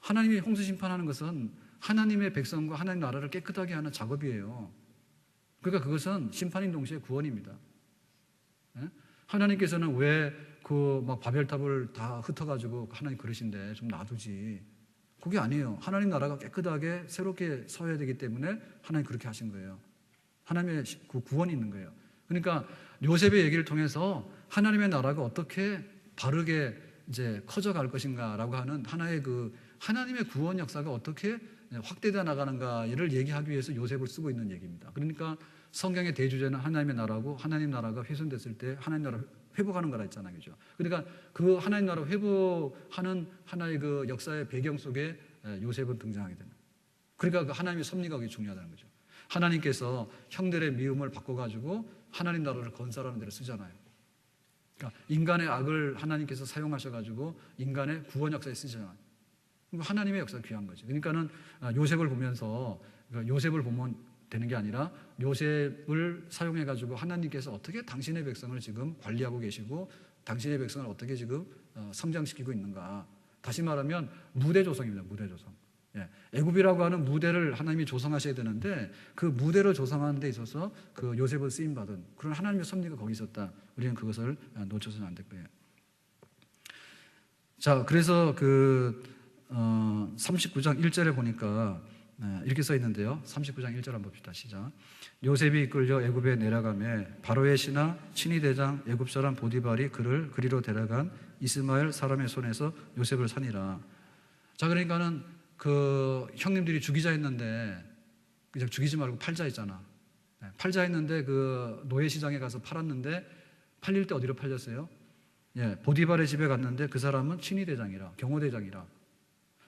하나님이 홍수 심판하는 것은 하나님의 백성과 하나님 나라를 깨끗하게 하는 작업이에요. 그러니까 그것은 심판인 동시에 구원입니다. 하나님께서는 왜 막 바벨탑을 다 흩어가지고 하나님 그러신데 좀 놔두지. 그게 아니에요. 하나님 나라가 깨끗하게 새롭게 서야 되기 때문에 하나님 그렇게 하신 거예요. 하나님의 구원이 있는 거예요. 그러니까 요셉의 얘기를 통해서 하나님의 나라가 어떻게 바르게 이제 커져갈 것인가라고 하는 하나의 하나님의 구원 역사가 어떻게 확대되어 나가는가를 얘기하기 위해서 요셉을 쓰고 있는 얘기입니다. 그러니까 성경의 대주제는 하나님의 나라고 하나님 나라가 훼손됐을 때 하나님 나라를 회복하는 거라 했잖아요. 그죠? 그러니까 그 하나님 나라 회복하는 하나의 역사의 배경 속에 요셉은 등장하게 되는. 그러니까 그 하나님의 섭리가 그게 중요하다는 거죠. 하나님께서 형들의 미움을 바꿔가지고 하나님 나라를 건설하는 데를 쓰잖아요. 그러니까 인간의 악을 하나님께서 사용하셔가지고 인간의 구원 역사에 쓰잖아요. 하나님의 역사가 귀한 거죠. 그러니까는 요셉을 보면서 요셉을 보면 되는 게 아니라 요셉을 사용해가지고 하나님께서 어떻게 당신의 백성을 지금 관리하고 계시고 당신의 백성을 어떻게 지금 성장시키고 있는가. 다시 말하면 무대 조성입니다. 무대 조성. 애굽이라고 하는 무대를 하나님이 조성하셔야 되는데 그 무대를 조성하는 데 있어서 요셉을 쓰임받은 그런 하나님의 섭리가 거기 있었다. 우리는 그것을 놓쳐서는 안 될 거예요. 자, 그래서 39장 1절에 보니까 이렇게 써 있는데요. 39장 1절 한번 봅시다. 시작. 요셉이 이끌려 애굽에 내려가매 바로의 신하 친위 대장 애굽 사람 보디발이 그를 그리로 데려간 이스마엘 사람의 손에서 요셉을 사니라. 자, 그러니까는 형님들이 죽이자 했는데 그냥 죽이지 말고 팔자 했잖아. 팔자 했는데 노예 시장에 가서 팔았는데 팔릴 때 어디로 팔렸어요? 보디발의 집에 갔는데 그 사람은 친위 대장이라 경호대장이라.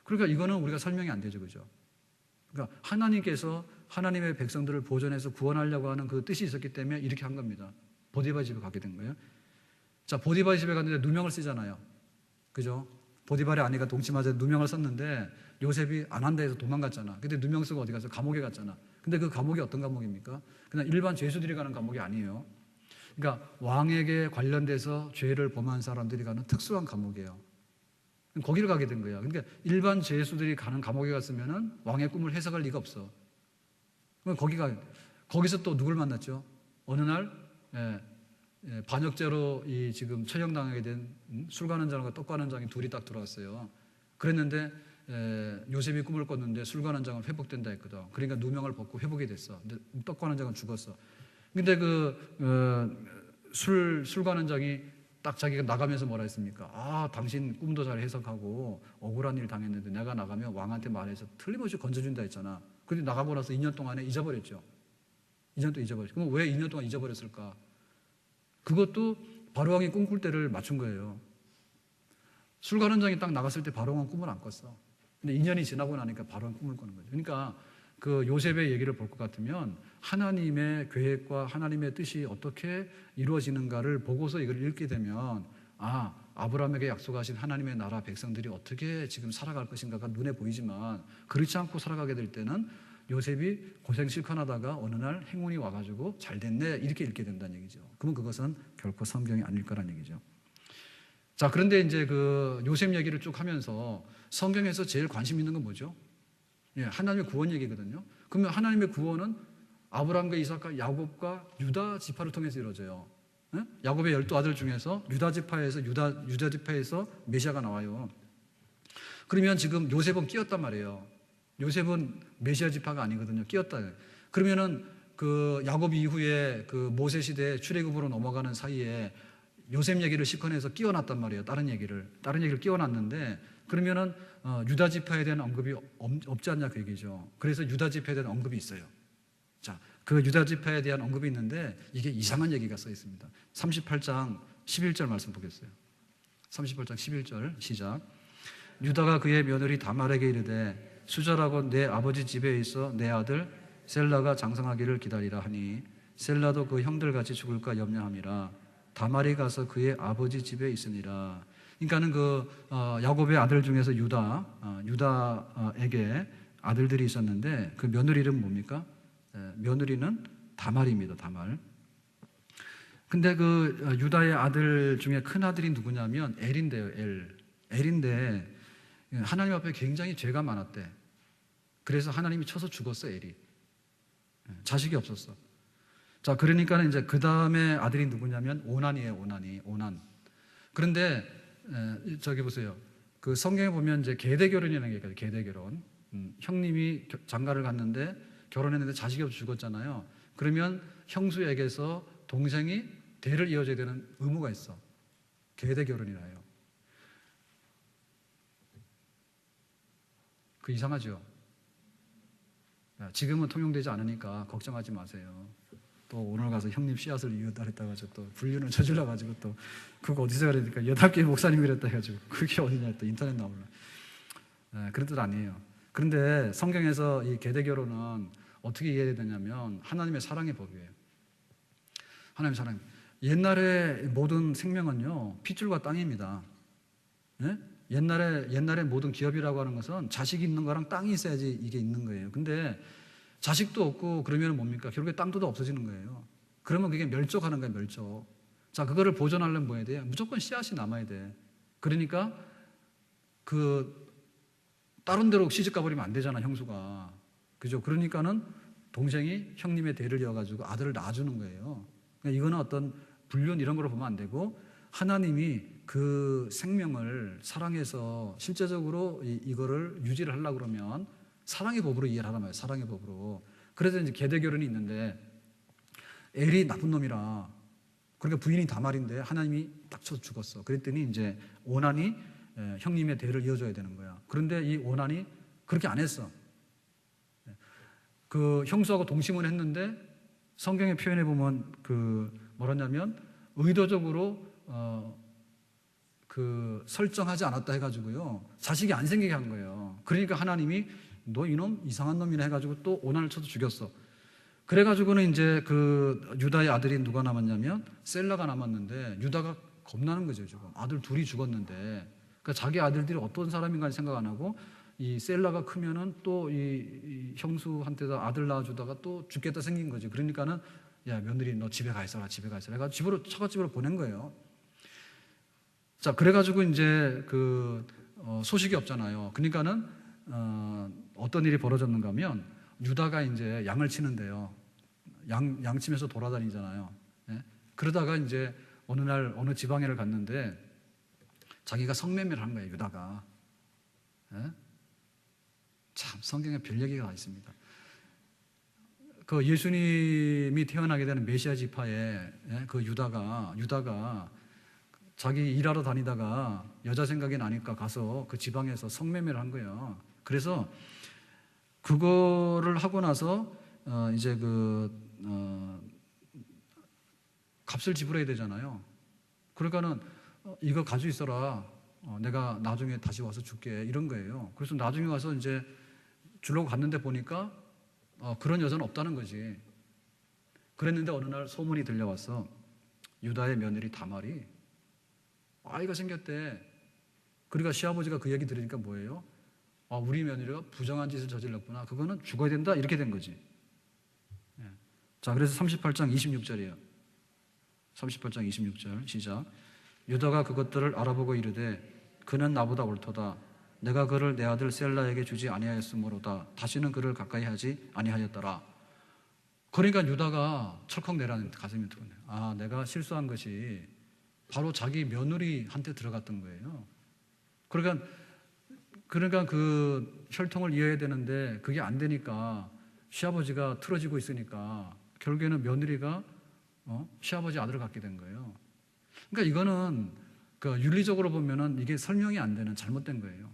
그러니까 이거는 우리가 설명이 안 되죠, 그죠? 그러니까 하나님께서 하나님의 백성들을 보존해서 구원하려고 하는 그 뜻이 있었기 때문에 이렇게 한 겁니다. 보디발 집에 가게 된 거예요. 자, 보디발 집에 갔는데 누명을 쓰잖아요. 그죠? 보디발의 아내가 동치마제 누명을 썼는데 요셉이 안 한다 해서 도망갔잖아. 근데 누명 쓰고 어디 가서 감옥에 갔잖아. 근데 그 감옥이 어떤 감옥입니까? 그냥 일반 죄수들이 가는 감옥이 아니에요. 그러니까 왕에게 관련돼서 죄를 범한 사람들이 가는 특수한 감옥이에요. 거기를 가게 된 거야. 그러니까 일반 죄수들이 가는 감옥에 갔으면은 왕의 꿈을 해석할 리가 없어. 거기서 또 누굴 만났죠? 어느 날 반역죄로 지금 처형당하게 된 술관원장과 떡관원장이 둘이 딱 들어왔어요. 그랬는데 요셉이 꿈을 꿨는데 술관원장은 회복된다 했거든. 그러니까 누명을 벗고 회복이 됐어. 근데 떡관원장은 죽었어. 근데 술관원장이 딱 자기가 나가면서 뭐라 했습니까? 아, 당신 꿈도 잘 해석하고 억울한 일 당했는데 내가 나가면 왕한테 말해서 틀림없이 건져준다 했잖아. 근데 나가고 나서 2년 동안에 잊어버렸죠. 2년 동안 잊어버렸죠. 그럼 왜 2년 동안 잊어버렸을까? 그것도 바로왕이 꿈꿀 때를 맞춘 거예요. 술가는장에 딱 나갔을 때 바로왕은 꿈을 안 꿨어. 근데 2년이 지나고 나니까 바로왕 꿈을 꾸는 거죠. 그러니까 그 요셉의 얘기를 볼 것 같으면 하나님의 계획과 하나님의 뜻이 어떻게 이루어지는가를 보고서 이걸 읽게 되면 아, 아브라함에게 약속하신 하나님의 나라 백성들이 어떻게 지금 살아갈 것인가가 눈에 보이지만 그렇지 않고 살아가게 될 때는 요셉이 고생 실컷 하다가 어느 날 행운이 와가지고 잘 됐네 이렇게 읽게 된다는 얘기죠. 그러면 그것은 결코 성경이 아닐 거란 얘기죠. 자, 그런데 이제 그 요셉 얘기를 쭉 하면서 성경에서 제일 관심 있는 건 뭐죠? 예, 하나님의 구원 얘기거든요. 그러면 하나님의 구원은 아브라함과 이삭과 야곱과 유다 지파를 통해서 이루어져요. 예? 야곱의 12아들 중에서 유다 지파에서 메시아가 나와요. 그러면 지금 요셉은 끼었단 말이에요. 요셉은 메시아 지파가 아니거든요. 끼었다. 그러면은 그 야곱 이후에 그 모세 시대 출애굽으로 넘어가는 사이에 요셉 얘기를 시커내서 끼워놨단 말이에요. 다른 얘기를 끼워놨는데 그러면은 유다 지파에 대한 언급이 없지 않냐 그 얘기죠. 그래서 유다 지파에 대한 언급이 있어요. 자, 그 유다 지파에 대한 언급이 있는데 이게 이상한 얘기가 써 있습니다. 38장 11절 말씀 보겠어요. 38장 11절 시작. 유다가 그의 며느리 다말에게 이르되 수절하고 내 아버지 집에 있어 내 아들 셀라가 장성하기를 기다리라 하니 셀라도 그 형들같이 죽을까 염려함이라 다말이 가서 그의 아버지 집에 있으니라. 그러니까는 그 야곱의 아들 중에서 유다에게 아들들이 있었는데 그 며느리 이름 뭡니까? 며느리는 다말입니다. 다말. 근데 그 유다의 아들 중에 큰 아들이 누구냐면 엘인데요. 엘인데 하나님 앞에 굉장히 죄가 많았대. 그래서 하나님이 쳐서 죽었어. 엘이. 자식이 없었어. 자, 그러니까 이제 그 다음에 아들이 누구냐면 오난이에요. 오난. 그런데 저기 보세요. 그 성경에 보면 이제 계대 결혼이라는 게 있거든요. 계대 결혼. 형님이 장가를 갔는데 결혼했는데 자식이 없어 죽었잖아요. 그러면 형수에게서 동생이 대를 이어줘야 되는 의무가 있어. 계대 결혼이라 해요. 그 이상하죠? 지금은 통용되지 않으니까 걱정하지 마세요. 또 오늘 가서 형님 씨앗을 이었다 했다가 또 불륜을 저질러 가지고 또 그거 어디서 그러니까 8개 목사님이 그랬다 해가지고 그게 어디냐 또 인터넷 나올라. 그런 뜻 아니에요. 그런데 성경에서 이 계대 결혼은 어떻게 이해해야 되냐면 하나님의 사랑의 법이에요. 하나님의 사랑. 옛날에 모든 생명은요 핏줄과 땅입니다. 네? 옛날에 모든 기업이라고 하는 것은 자식이 있는 거랑 땅이 있어야지 이게 있는 거예요. 근데 자식도 없고 그러면 뭡니까? 결국에 땅도 없어지는 거예요. 그러면 그게 멸족하는 거예요. 멸족. 자, 그거를 보존하려면 뭐 해야 돼요? 무조건 씨앗이 남아야 돼. 그러니까 그 다른 데로 시집 가버리면 안 되잖아, 형수가. 그죠? 그러니까는 동생이 형님의 대를 이어가지고 아들을 낳아주는 거예요. 그러니까 이거는 어떤 불륜 이런 걸로 보면 안 되고 하나님이 그 생명을 사랑해서 실제적으로 이거를 유지를 하려고 그러면 사랑의 법으로 이해를 하란 말이에요. 사랑의 법으로. 그래서 이제 계대 결혼이 있는데 엘이 나쁜 놈이라 그러니까 부인이 다말인데 하나님이 딱 쳐서 죽었어. 그랬더니 이제 오난이 형님의 대를 이어줘야 되는 거야. 그런데 이 오난이 그렇게 안 했어. 그 형수하고 동침을 했는데 성경의 표현에 보면 그 뭐라냐면 의도적으로 그 설정하지 않았다 해가지고요 자식이 안 생기게 한 거예요. 그러니까 하나님이 너 이놈 이상한 놈이나 해가지고 또 오난을 쳐서 죽였어. 그래가지고는 이제 그 유다의 아들이 누가 남았냐면 셀라가 남았는데 유다가 겁나는 거죠. 지금 아들 둘이 죽었는데 그러니까 자기 아들들이 어떤 사람인가 생각 안 하고 이 셀라가 크면은 또 이 형수한테다 아들 낳아주다가 또 죽겠다 생긴 거지. 그러니까는 야 며느리 너 집에 가 있어라 해가지고 처갓집으로 보낸 거예요. 자, 그래가지고 이제 그 소식이 없잖아요. 그러니까는 어떤 일이 벌어졌는가 하면 유다가 이제 양을 치는데요. 양 치면서 돌아다니잖아요. 예? 그러다가 이제 어느 날 어느 지방에를 갔는데 자기가 성매매를 한 거예요. 유다가. 예? 참 성경에 별 얘기가 있습니다. 그 예수님이 태어나게 되는 메시아 지파에 그 유다가 자기 일하러 다니다가 여자 생각이 나니까 가서 그 지방에서 성매매를 한 거예요. 그래서 그거를 하고 나서 이제 값을 지불해야 되잖아요. 그러니까는 이거 가지고 있어라. 내가 나중에 다시 와서 줄게. 이런 거예요. 그래서 나중에 와서 이제 주려고 갔는데 보니까 그런 여자는 없다는 거지. 그랬는데 어느 날 소문이 들려왔어. 유다의 며느리 다말이 아이가 생겼대. 그러니까 시아버지가 그 얘기 들으니까 뭐예요? 우리 며느리가 부정한 짓을 저질렀구나. 그거는 죽어야 된다. 이렇게 된 거지. 예. 자, 그래서 38장 26절이에요. 38장 26절 시작. 유다가 그것들을 알아보고 이르되 그는 나보다 옳도다. 내가 그를 내 아들 셀라에게 주지 아니하였으므로다. 다시는 그를 가까이 하지 아니하였더라. 그러니까 유다가 철컥 내라는 가슴이 두근해요. 내가 실수한 것이 바로 자기 며느리한테 들어갔던 거예요. 그러니까 그 혈통을 이어야 되는데 그게 안 되니까 시아버지가 틀어지고 있으니까 결국에는 며느리가 시아버지 아들을 갖게 된 거예요. 그러니까 이거는 그 윤리적으로 보면은 이게 설명이 안 되는 잘못된 거예요.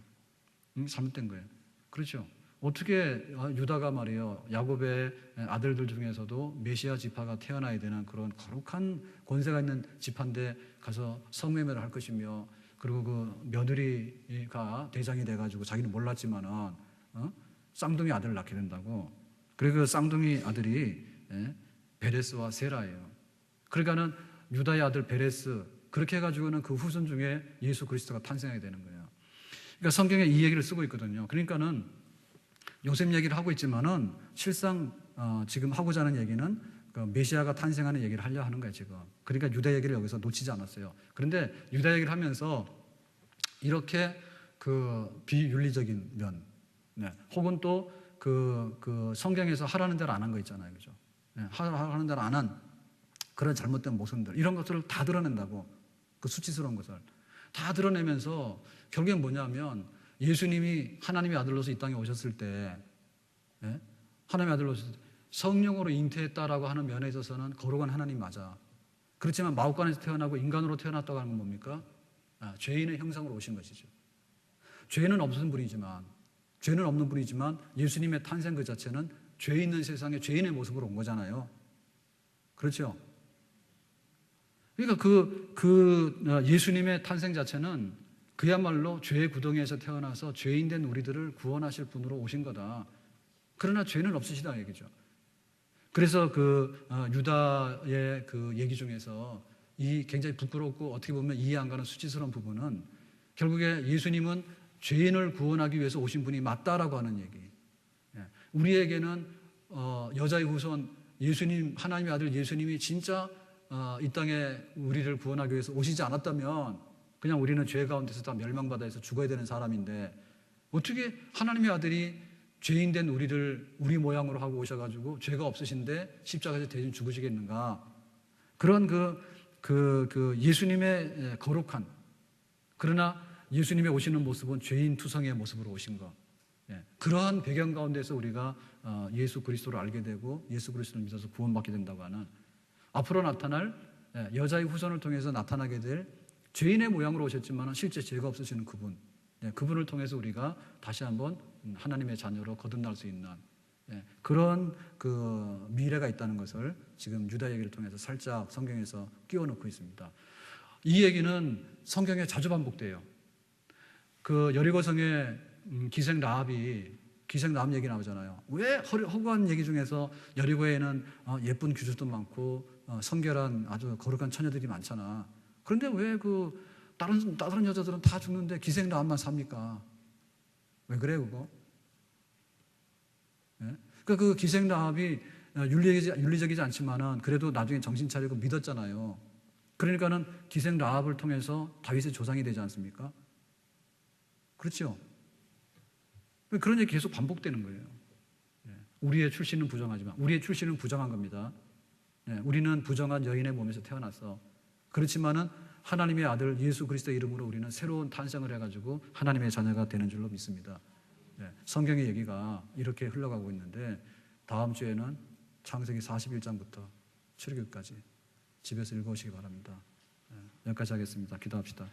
잘못된 거예요. 그렇죠. 어떻게 유다가 말이에요. 야곱의 아들들 중에서도 메시아 지파가 태어나야 되는 그런 거룩한 권세가 있는 지파인데 가서 성매매를 할 것이며, 그리고 그 며느리가 대장이 돼가지고 자기는 몰랐지만은 쌍둥이 아들을 낳게 된다고. 그리고 그 쌍둥이 아들이 베레스와 세라예요. 그러니까는 유다의 아들 베레스, 그렇게 해가지고는 그 후손 중에 예수 그리스도가 탄생하게 되는 거예요. 그러니까 성경에 이 얘기를 쓰고 있거든요. 그러니까는 요셉 얘기를 하고 있지만은 실상 지금 하고자 하는 얘기는 그 메시아가 탄생하는 얘기를 하려 하는 거예요, 지금. 그러니까 유다 얘기를 여기서 놓치지 않았어요. 그런데 유다 얘기를 하면서 이렇게 그 비윤리적인 면, 혹은 또 그 성경에서 하라는 대로 안 한 거 있잖아요, 그죠? 하라는 대로 안 한 그런 잘못된 모순들, 이런 것들을 다 드러낸다고. 그 수치스러운 것을 다 드러내면서 결국엔 뭐냐면 예수님이 하나님의 아들로서 이 땅에 오셨을 때, 하나님의 아들로서 성령으로 잉태했다라고 하는 면에 있어서는 거룩한 하나님 맞아. 그렇지만 마옥간에서 태어나고 인간으로 태어났다고 하는 건 뭡니까? 죄인의 형상으로 오신 것이죠. 죄는 없는 분이지만 예수님의 탄생 그 자체는 죄 있는 세상에 죄인의 모습으로 온 거잖아요. 그렇죠? 그러니까 예수님의 탄생 자체는 그야말로 죄의 구덩이에서 태어나서 죄인 된 우리들을 구원하실 분으로 오신 거다. 그러나 죄는 없으시다 얘기죠. 그래서 유다의 그 얘기 중에서 이 굉장히 부끄럽고 어떻게 보면 이해 안 가는 수치스러운 부분은 결국에 예수님은 죄인을 구원하기 위해서 오신 분이 맞다라고 하는 얘기. 우리에게는 여자의 후손 예수님, 하나님의 아들 예수님이 진짜 이 땅에 우리를 구원하기 위해서 오시지 않았다면 그냥 우리는 죄 가운데서 다 멸망받아 해서 죽어야 되는 사람인데, 어떻게 하나님의 아들이 죄인 된 우리를 우리 모양으로 하고 오셔가지고 죄가 없으신데 십자가에서 대신 죽으시겠는가? 그런 예수님의 거룩한, 그러나 예수님의 오시는 모습은 죄인 투성이의 모습으로 오신 것. 그러한 배경 가운데서 우리가 예수 그리스도를 알게 되고 예수 그리스도를 믿어서 구원받게 된다고 하는, 앞으로 나타날 여자의 후손을 통해서 나타나게 될 죄인의 모양으로 오셨지만 실제 죄가 없으시는 그분, 그분을 통해서 우리가 다시 한번 하나님의 자녀로 거듭날 수 있는 그런 그 미래가 있다는 것을 지금 유다 얘기를 통해서 살짝 성경에서 끼워놓고 있습니다. 이 얘기는 성경에 자주 반복돼요. 그 여리고성의 기생 라합 얘기 나오잖아요. 왜 허구한 얘기 중에서 여리고에는 예쁜 귀족도 많고 성결한 아주 거룩한 처녀들이 많잖아. 그런데 왜 다른 여자들은 다 죽는데 기생 라합만 삽니까? 왜 그래요, 그거? 그러니까 그 기생 라합이 윤리적이지 않지만은 그래도 나중에 정신 차리고 믿었잖아요. 그러니까는 기생 라합을 통해서 다윗의 조상이 되지 않습니까? 그렇죠? 그런 얘기 계속 반복되는 거예요. 우리의 출신은 부정하지만, 우리의 출신은 부정한 겁니다. 우리는 부정한 여인의 몸에서 태어났어. 그렇지만은 하나님의 아들 예수 그리스도의 이름으로 우리는 새로운 탄생을 해가지고 하나님의 자녀가 되는 줄로 믿습니다. 성경의 얘기가 이렇게 흘러가고 있는데, 다음 주에는 창세기 41장부터 출애굽까지 집에서 읽어오시기 바랍니다. 여기까지 하겠습니다. 기도합시다.